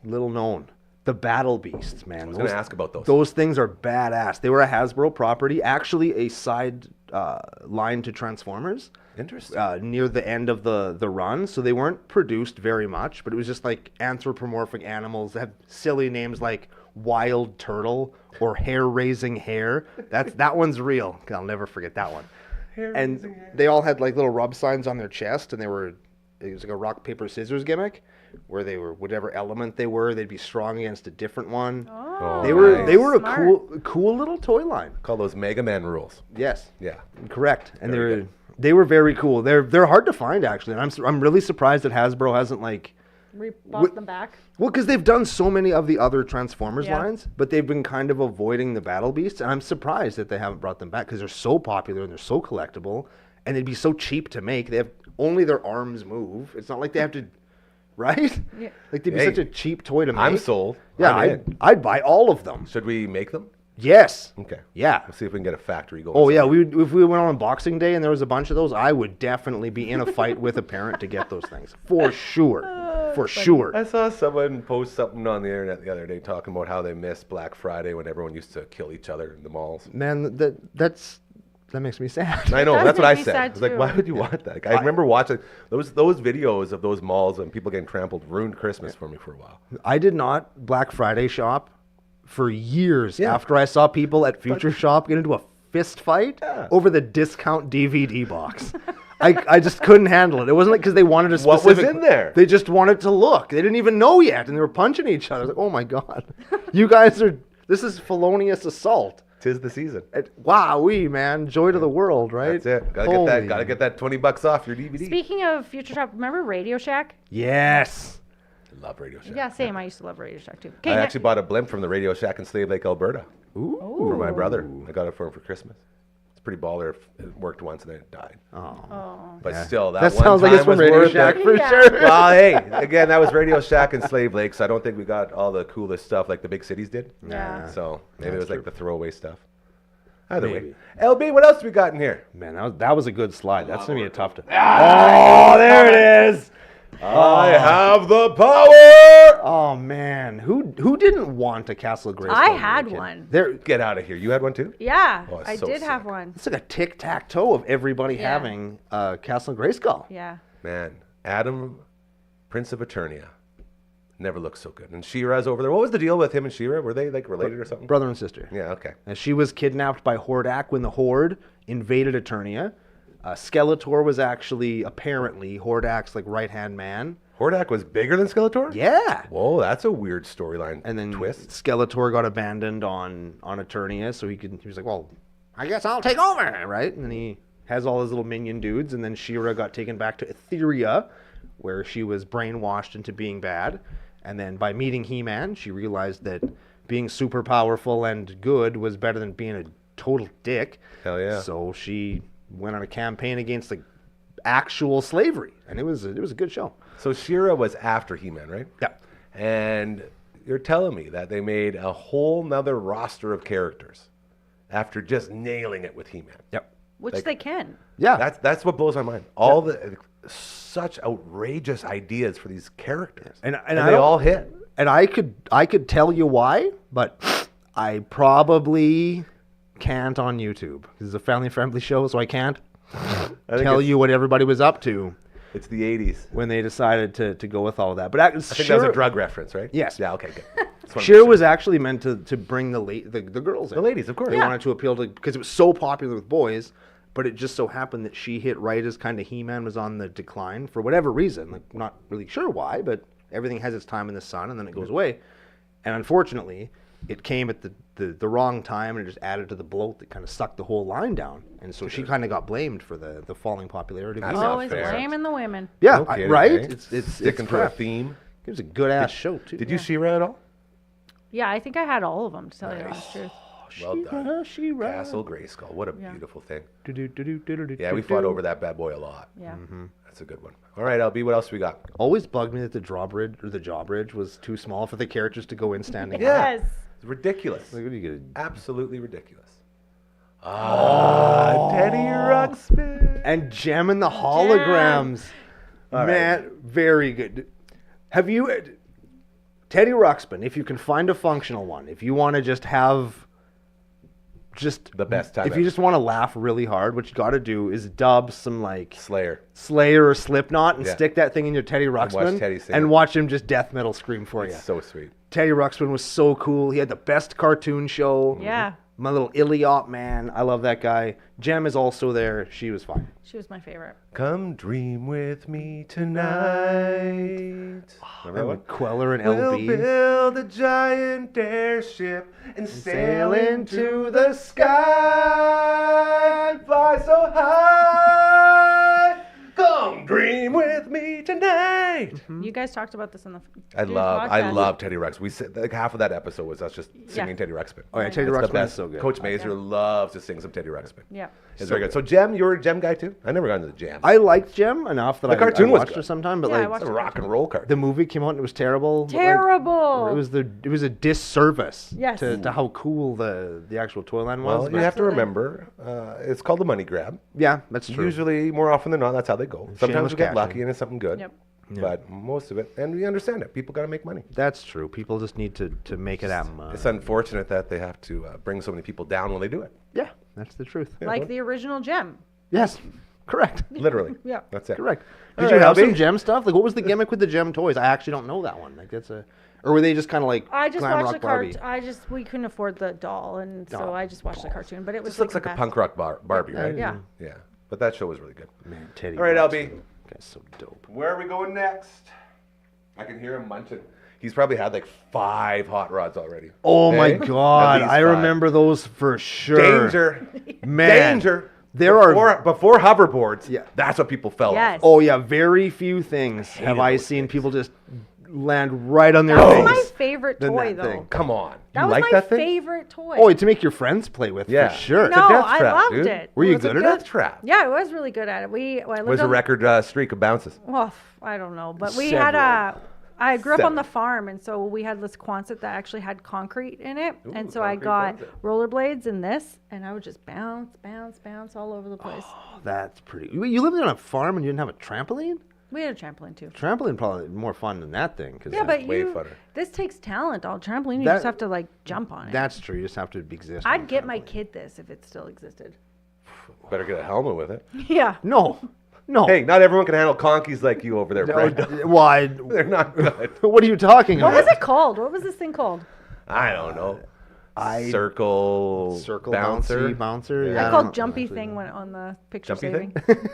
little known, the Battle Beasts, man. I was gonna ask about those. Those things are badass. They were a Hasbro property, actually a side line to Transformers. Interesting. Near the end of the run, so they weren't produced very much, but it was just like anthropomorphic animals that have silly names like wild turtle or hair-raising hair. That one's real. I'll never forget that one. And they all had like little rub signs on their chest, and it was like a rock, paper, scissors gimmick, where they were whatever element they were, they'd be strong against a different one. Oh, They were smart. a cool little toy line. Call those Mega Man rules. Yes. Yeah. Correct. And Very they were very cool. They're hard to find actually, and I'm really surprised that Hasbro hasn't like Bought them back. well, because they've done so many of the other Transformers Yeah. lines, but they've been kind of avoiding the Battle Beasts, and I'm surprised that they haven't brought them back because they're so popular and they're so collectible, and they'd be so cheap to make. They have only their arms move. It's not like they have to, right? Yeah. Like they'd be Hey, such a cheap toy to make. I'm sold. Yeah, I'm in. I'd buy all of them. Should we make them? Yes. Okay. Yeah. Let's see if we can get a factory going. Oh yeah, if we went on Boxing Day and there was a bunch of those, I would definitely be in a fight with a parent to get those things for sure, for sure. I saw someone post something on the internet the other day talking about how they missed Black Friday when everyone used to kill each other in the malls. Man, that makes me sad. I know, does that's what I make me said. I sad, was like, too. why would you want that? Like, I remember watching those videos of those malls and people getting trampled, ruined Christmas for me for a while. I did not Black Friday shop for years Yeah. after I saw people at Future Shop get into a fist fight Yeah. over the discount DVD box. I just couldn't handle it. It wasn't like because they wanted a What specific. was in there? They just wanted to look. They didn't even know yet, and they were punching each other. I was like, oh my god, you guys are. This is felonious assault. 'Tis the season. Wowee, man, joy to the world, right? That's it. Holy- Gotta get that $20 off your DVD. Speaking of Future Shop, remember Radio Shack? Yes. I love Radio Shack. Yeah, same. I used to love Radio Shack too. I actually bought a blimp from the Radio Shack in Slave Lake, Alberta. Ooh. For my brother. I got it for him for Christmas. It's pretty baller. It worked once and then it died. Oh. But Yeah. still, that That one sounds like it's time from was Radio worth Shack it. for Yeah. sure. Well, hey, again, that was Radio Shack in Slave Lake, so I don't think we got all the coolest stuff like the big cities did. Yeah. So maybe it That's was like true. the throwaway stuff. Either Maybe. way. LB, what else do we got in here? Man, that was a good slide. That's gonna be a tough. Oh, there it is. I have the power! Oh man, who didn't want a Castle Grayskull? I when they were a had kid? one. There, Get out of here. You had one too? Yeah, Oh, it's I so did have sick. one. it's like a tic-tac-toe of everybody Yeah. having Castle Grayskull. Yeah. Man, Adam, Prince of Eternia. Never looked so good. And She-Ra's over there. What was the deal with him and She-Ra? Were they like related or something? Brother and sister. Yeah, okay. And she was kidnapped by Hordak when the Horde invaded Eternia. Skeletor was actually apparently Hordak's like right-hand man. Hordak was bigger than Skeletor? Yeah. Whoa, that's a weird storyline And then twist. Skeletor got abandoned on Eternia, so he was like, well, I guess I'll take over, right? And then he has all his little minion dudes, and then She-Ra got taken back to Etheria, where she was brainwashed into being bad. And then by meeting He-Man, she realized that being super powerful and good was better than being a total dick. Hell yeah. So she went on a campaign against like actual slavery, and it was a good show. So She-Ra was after He-Man, right? Yeah. And you're telling me that they made a whole nother roster of characters after just nailing it with He-Man. Yep. Which Like- they can. Yeah. That's what blows my mind. All the such outrageous ideas for these characters, And and I they don't- all hit. And I could tell you why, but I probably can't on YouTube. This is a family-friendly show, so I can't think tell it's- you what everybody was up to It's the '80s. when they decided to go with all of that. But I think that was a drug reference, right? Yes. Yeah. Okay. Good. Just wanted to Cher make sure. was actually meant to bring the girls in. The ladies, of course. They Yeah. wanted to appeal to, because it was so popular with boys, but it just so happened that she hit right as kind of He-Man was on the decline for whatever reason. Like, not really sure why, but everything has its time in the sun and then it goes away. And unfortunately, it came at the wrong time and it just added to the bloat that kind of sucked the whole line down. And so she kind of got blamed for the falling popularity of That's He-Man. not Always fair. blaming the women. Yeah, No kidding, right? eh? It's Sticking to a crap. theme. It was a good ass show too. Did you She-Ra at all? Yeah, I think I had all of them, to tell you the honest truth. Well done. She-Ra. Castle Grayskull. What a Yeah. beautiful thing. Do-do-do-do-do-do-do. Yeah, we fought over that bad boy a lot. Yeah. That's a good one. All right, LB, what else we got? Always bugged me that the jawbridge was too small for the characters to go in standing. Yeah. Yes. It's ridiculous. Like, what are you gonna? Absolutely ridiculous. Teddy Ruxpin. And gemming the holograms. Man, very good. Have you, Teddy Ruxpin? If you can find a functional one, if you want to just have just The best time If you ever. just want to laugh really hard, what you got to do is dub some like Slayer. Slayer or Slipknot and Yeah. stick that thing in your Teddy Ruxpin Teddy sing and it. watch him just death metal scream for you. It's so sweet. Teddy Ruxpin was so cool. He had the best cartoon show. Yeah. My little Iliop, man. I love that guy. Jem is also there. She was fine. She was my favorite. Come dream with me tonight. Remember Queller and We'll LB? build a giant airship and sail into the sky. Fly so high. Come dream with me tonight. You guys talked about this in the. I Dude love podcast. Teddy Ruxpin. We said like half of that episode was us just singing Teddy Ruxpin. Oh, yeah, Teddy It's the Ruxpin is best. so good. Coach Mazer loves to sing some Teddy Ruxpin. Yeah. It's very good. So Jem, you're a Jem guy too? I never got into the Jam. I liked Jem enough that The I cartoon was watched good. her sometime, but Yeah, I like watched It's a it. rock and roll card. the movie came out and it was terrible. but, like, Terrible. it was a disservice Yes. to how cool the actual Toyland was. Well, you but- have to Absolutely. remember, it's called the money grab. yeah, that's true. Usually, more often than not, that's how they go. Sometimes Shameless we get cashing. lucky and it's something good. Yep. But most of it, and we understand it. People got to make money. That's true. People just need to make it happen. It's unfortunate that they have to bring so many people down when they do it. Yeah, that's the truth. Like the original Gem. Yes, correct. Literally. Yeah. That's it. Correct. All Did you right, have some Albie. Gem stuff? Like, what was the gimmick with the Gem toys? I actually don't know that one. Like, that's a, or were they just kind of like I just glam watched rock the Barbie? we couldn't afford the doll, and so Oh, I just watched the cartoon. But it was This looks like the a best. punk rock Barbie, right? Yeah. Yeah. But that show was really good. Man, Teddy. All right, Ruxpin. LB. Guy's so dope. Where are we going next? I can hear him munching. He's probably had like 5 hot rods already. Oh my Eh? God, At least I 5. remember those for sure. Danger. Man. Danger. There are- before hoverboards. Yeah. That's what people fell Yes. off. Oh yeah, very few things have I those seen people just land right on their That was face. my favorite than toy, that though. thing. Come on. That you was like my that thing? favorite toy. Oh, to make your friends play with, Yeah. for sure. It's a no, death I trap, loved dude. it. Were you It's a good at death it? trap. Yeah, I was really good at it. I lived What's the on, record streak of bounces? Well, I don't know, but we had Several. I grew up on 7. the farm, and so we had this Quonset that actually had concrete in it, Ooh, and so I concrete got Quonset. rollerblades and this, and I would just bounce all over the place. Oh, that's pretty. You lived on a farm and you didn't have a trampoline? We had a trampoline too. Trampoline probably more fun than that thing. Cause Yeah, but way funner. this takes talent. All trampoline, you That- just have to like jump on it. that's true. You just have to exist. on I'd a get my trampoline. kid this if it still existed. Better get a helmet with it. Yeah. No, no. Hey, not everyone can handle conkies like you over there, No, Brad. why? They're not good. What are you talking What about? was it called? What was this thing called? I don't know. I- Circle bouncer. Bouncer. Yeah. Yeah, I don't called know, Jumpy actually. thing when on the picture Jumpy saving. thing?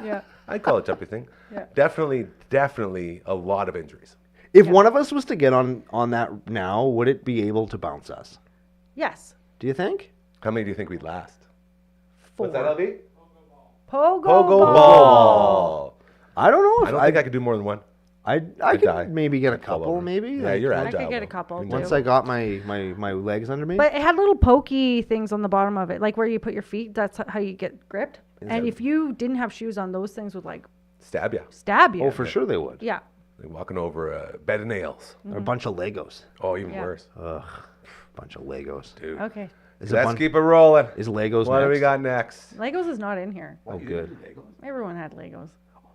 Yeah. I call it jumpy thing. Yeah. Definitely a lot of injuries. If one of us was to get on that now, would it be able to bounce us? Yes. Do you think? How many do you think we'd last? 4. What's that, LV? Pogo, Pogo ball. ball. I don't know. I If don't think I could do more than one. I I'd could die. maybe get a I'd fall couple. over. Maybe. Yeah, like, you're I agile. could get a though. couple, You too. Once I got my legs under me. But it had little pokey things on the bottom of it, like where you put your feet. That's how you get gripped. And if you didn't have shoes on, those things would like Stab you. stab you. Oh, for sure they would. Yeah. Like walking over a bed of nails. Or a bunch of Legos. Oh, even Yeah. worse. Ugh, bunch of Legos. Dude. Okay. Is a Let's bunch- keep it rolling. Is Legos What do we next? got next? Legos is not in here. Oh, good. Everyone had Legos.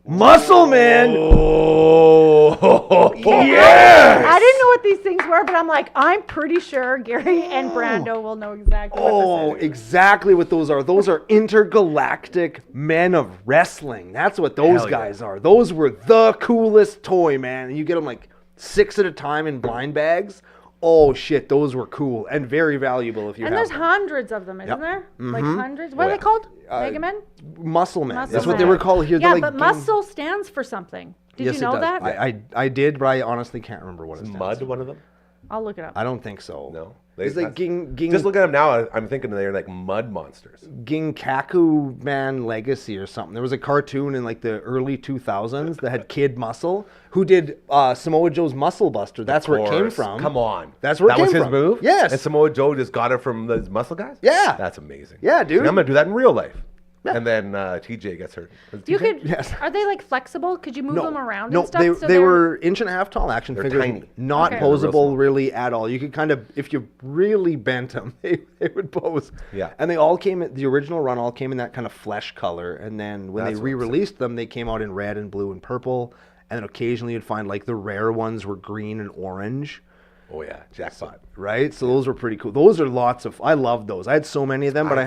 Muscle Man. Oh, Yeah. I didn't know what these things were, but I'm like, I'm pretty sure Gary and Brando will know exactly what Oh, this is. exactly what those are. Those are intergalactic men of wrestling. That's what those Hell yeah. guys are. Those were the coolest toy, man. And you get them like 6 at a time in blind bags. Oh shit, those were cool and very valuable if you And have there's them. hundreds of them, isn't Yep. there? Like hundreds. What are yeah. they called? Uh, Mega Men? Muscle Men. Muscle That's what they Men. were called here. Yeah, They're but like muscle stands for something. Did Yes, you it know does. that? I did, but I honestly can't remember what it Is stands mud for. one of them? I'll look it up. I don't think so. No. It's like Just look at them now. I'm thinking they're like mud monsters. Ginkaku Man Legacy or something. There was a cartoon in like the early 2000s that had Kid Muscle who did Samoa Joe's Muscle Buster. That's where it came Course. from. Come on. That's where it that was came his from. move? Yes. And Samoa Joe just got it from the muscle guys? Yeah. That's amazing. Yeah, dude. See, I'm going to do that in real life. Yeah. And then TJ gets hurt. Was it You TJ? could. Yes. Are they like flexible? Could you move them around no, and stuff? they, so they they're- were 1.5 tall action They're figures, tiny. not Okay. Real posable small. really at all. You could kind of, if you really bent them, they would pose. Yeah. And they all came, the original run all came in that kind of flesh color. And then when That's they what I'm saying. re-released them, they came out in red and blue and purple. And then occasionally you'd find like the rare ones were green and orange. Oh yeah, jackpot. right? So those were pretty cool. Those are lots of. I love those. I had so many of them, but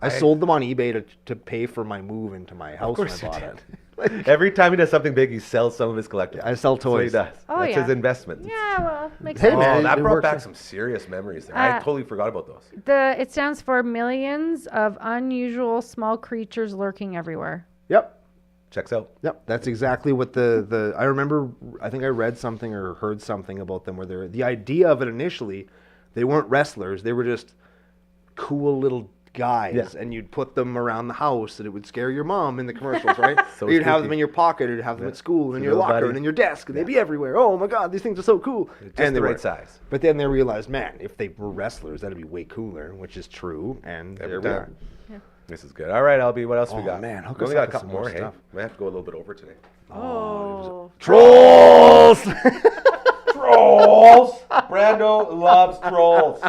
I sold them on eBay to pay for my move into my house when I bought it. Every time he does something big, he sells some of his collectibles. I sell That's what he toys. does. Oh, That's yeah. his investment. Yeah, well, makes Hey, sense. man, Oh, that it brought works back out. some serious memories there. I totally forgot about those. It stands for millions of unusual small creatures lurking everywhere. Yep. Checks out. Yep, that's exactly what the I remember. I think I read something or heard something about them where the idea of it initially, they weren't wrestlers. They were just cool little guys, Yeah. and you'd put them around the house, and it would scare your mom in the commercials, right? So you'd have spooky. them in your pocket, or you'd have them at school, and in your Little locker, buddy. and in your desk, and they'd be everywhere. Oh my God, these things are so cool. Just and the they right were. size. But then they realized, man, if they were wrestlers, that'd be way cooler, which is true. And Every there we are. time. This is good. All right, LB, what else we Oh, got? man, hook we us only got up a with couple some more more, hey? stuff. We have to go a little bit over today. Oh. Trolls. Trolls! Brando loves trolls.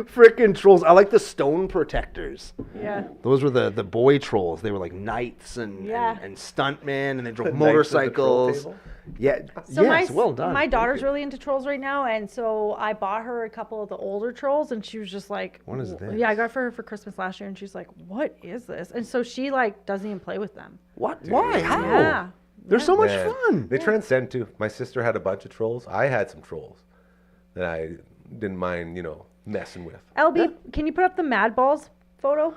Frickin' trolls. I like the stone protectors. Yeah. Those were the boy trolls. They were like knights and Yeah. and stuntmen, and they drove Knights of the troll motorcycles. table? Yeah. So yes, well done. my Thank daughter's you. really into trolls right now, and so I bought her a couple of the older trolls, and she was just like, What is this? Yeah, I got for her for Christmas last year, and she's like, "What is this?" And so she like doesn't even play with them. What? Why? How? Yeah. They're so much Man, fun. They transcend too. My sister had a bunch of trolls. I had some trolls that I didn't mind, messing with. LB, can you put up the Mad Balls photo?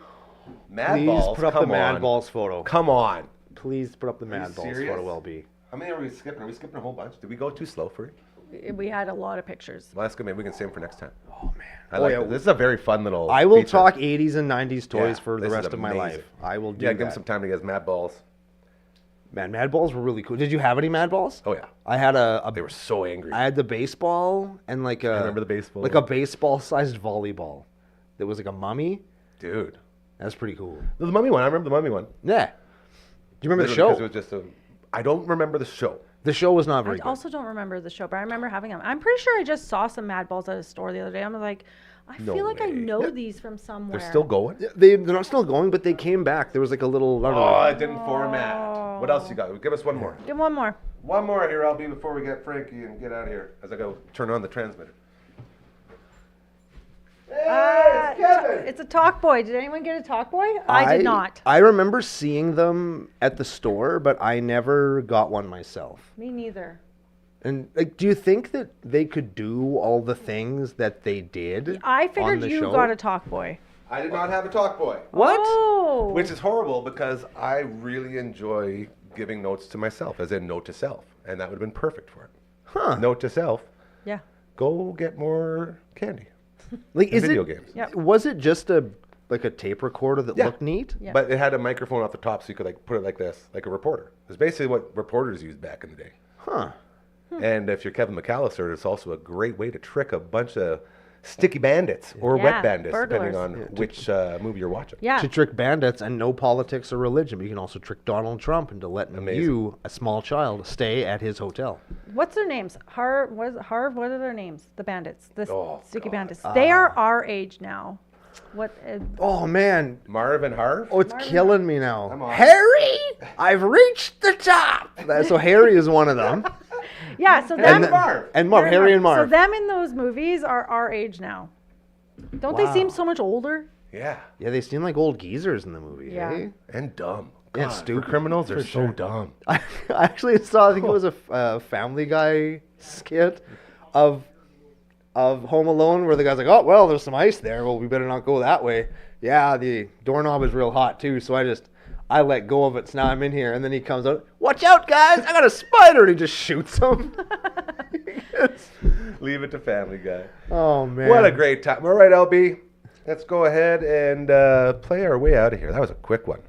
Mad Please balls. put up the come Mad on. Balls photo. Come on. Please put up the you Mad Balls serious? photo, LB. How many are we skipping? Are we skipping a whole bunch? Did we go too slow for you? We had a lot of pictures. Well, that's good. Maybe we can save them for next time. Oh man. I like this. This is a very fun little. I will feature. talk 80s and 90s toys Yeah, for the this is rest of my amazing. life. I will do Yeah, that. give him some time to get his Mad balls. Man, Mad Balls were really cool. Did you have any Mad Balls? Oh yeah, I had a they were so angry. I had the baseball and like a. I remember the baseball. Like a baseball-sized volleyball. That was like a mummy. Dude, That's pretty cool. the mummy one. I remember the mummy one. Yeah. Do you remember the Literally, show? because it was just a. I don't remember the show. The show was not I very good. also don't remember the show, but I remember having them. I'm pretty sure I just saw some Mad Balls at a store the other day. I'm like, I No feel like I way. know these from somewhere. They're still going. They're not still going, but they came back. There was like a little. I don't Oh, know. it didn't format. What else you got? Give us one more. Give one more. One more here, LB, before we get Frankie and get out of here. As I go turn on the transmitter. It's a Talk Boy. Did anyone get a Talk Boy? I did not. I remember seeing them at the store, but I never got one myself. Me neither. And like, do you think that they could do all the things that they did? I on figured the you show? got a Talk Boy. I did not have a talk boy. What? Oh. Which is horrible because I really enjoy giving notes to myself, as in note to self. And that would have been perfect for it. Huh? Note to self, Yeah. go get more candy. Like, And is video it? games. Yep. Was it just a tape recorder that Yeah. looked neat? Yeah. But it had a microphone off the top so you could like put it like this, like a reporter. It's basically what reporters used back in the day. Huh? And if you're Kevin McAllister, it's also a great way to trick a bunch of sticky bandits or Yeah, wet bandits, depending burglars. on which movie you're watching. Yeah. To trick bandits and no politics or religion, but you can also trick Donald Trump into letting Amazing. you, a small child, stay at his hotel. What's their names? Harv. What are their names? The bandits. The Oh, sticky God. bandits. They are our age now. What? Oh man, Marvin Harv? oh it's killing me now. Come on. Harry, I've reached the top. So Harry is one of them. Yeah. So And them. then Marv. And Marv, Harry and Marv. So them in those movies are our age now. Don't they seem Wow. so much older? Yeah. Yeah, they seem like old geezers in the movie. Yeah. eh? And dumb. Yeah, God, stupid. for criminals, they're For so sure. dumb. I actually saw, I think it was a Family Guy skit of Home Alone where the guy's like, oh, well, there's some ice there. Well, we better not go that way. Yeah, the doorknob is real hot too, so I let go of it, so now I'm in here. And then he comes out, watch out, guys, I got a spider, and he just shoots him. Leave it to Family Guy. Oh, man. What a great time. All right, LB, let's go ahead and play our way out of here. That was a quick one.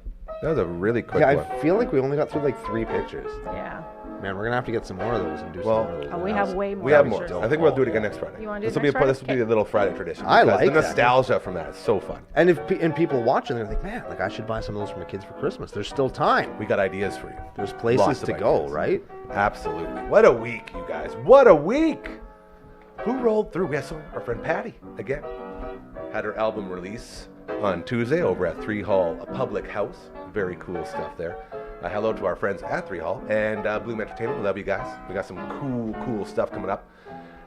That was a really quick Yeah, one. I feel like we only got through like 3 pictures. Yeah. Man, we're going to have to get some more of those and do Well, some more of those. Oh, we have way more. We have more. pictures. I think we'll do it again next Friday. You wanna do it This will next be Friday? this will be a little Friday tradition. I because like the that. nostalgia from that is so fun. And and people watching, they're like, man, like I should buy some of those for my kids for Christmas. There's still time. We got ideas for you. There's places Lots of to go, ideas. right? Absolutely. What a week, you guys. What a week. Who rolled through? We saw our friend Patty again. Had her album release on Tuesday over at 3 Hall, a public house. Very cool stuff there. Hello to our friends at 3 Hall and Bloom Entertainment. We love you guys. We got some cool stuff coming up.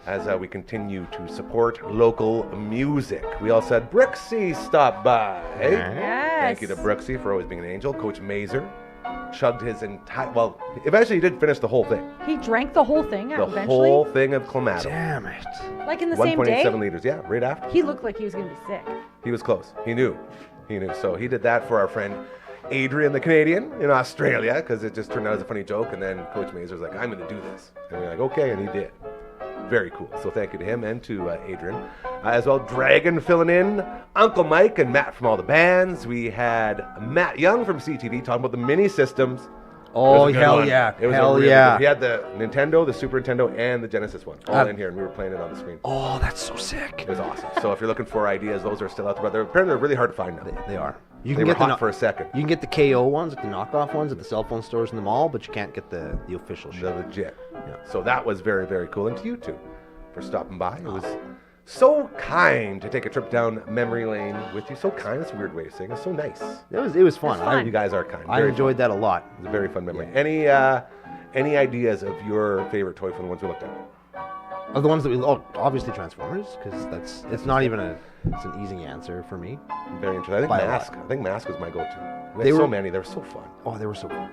as we continue to support local music. We also had Brooksy stop by. Yes. Thank you to Brooksy for always being an angel. Coach Mazer chugged his entire, well, eventually he did finish the whole thing. He drank the whole thing The eventually. whole thing of Clamato. Damn it. Like in the same day. 1.87 liters, yeah, right after. He looked like he was gonna be sick. He was close. He knew. So he did that for our friend Adrian, the Canadian, in Australia, because it just turned out as a funny joke. And then Coach Mazer's like, I'm going to do this. And we're like, okay, and he did. Very cool. So thank you to him and to Adrian. As well, Dragon filling in, Uncle Mike and Matt from all the bands. We had Matt Young from CTV talking about the mini systems. Oh, It was a good hell one. yeah. It was a Hell really yeah. good- He had the Nintendo, the Super Nintendo, and the Genesis one all in here, and we were playing it on the screen. Oh, that's so sick. It was awesome. So if you're looking for ideas, those are still out there. But apparently they're really hard to find now. They are. You They were hot for a second. You can get the KO ones, like the knockoff ones at the cell phone stores in the mall, but you can't get the official shit. The legit. Yeah. So that was very, very cool. And to you two for stopping by. It was so kind to take a trip down memory lane with you. So kind. That's a weird way of saying it. So nice. It was fun. It's fun. You guys are kind. I Very enjoyed that a lot. fun. It was a very fun memory. Any ideas of your favorite toy from the ones we looked at? Of the ones that obviously Transformers, because it's not even it's an easy answer for me. Very interesting. I think By a lot. Mask. I think Mask was my go-to. We They had so were- many. They were so fun. Oh, they were so cool.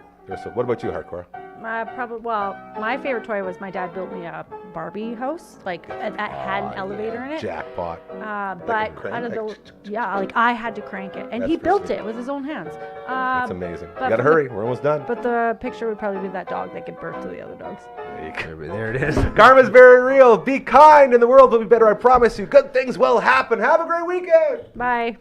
What about you, Hardcore? My favorite toy was my dad built me a Barbie house, like that had an elevator in it. Jackpot. But a crank, out of like, the like I had to crank it, and That's he built pretty it with his own hands. That's amazing. but You gotta from the- hurry. We're almost done. But the picture would probably be that dog that gave birth to the other dogs. There it is. Karma's very real. Be kind, and the world will be better. I promise you. Good things will happen. Have a great weekend. Bye.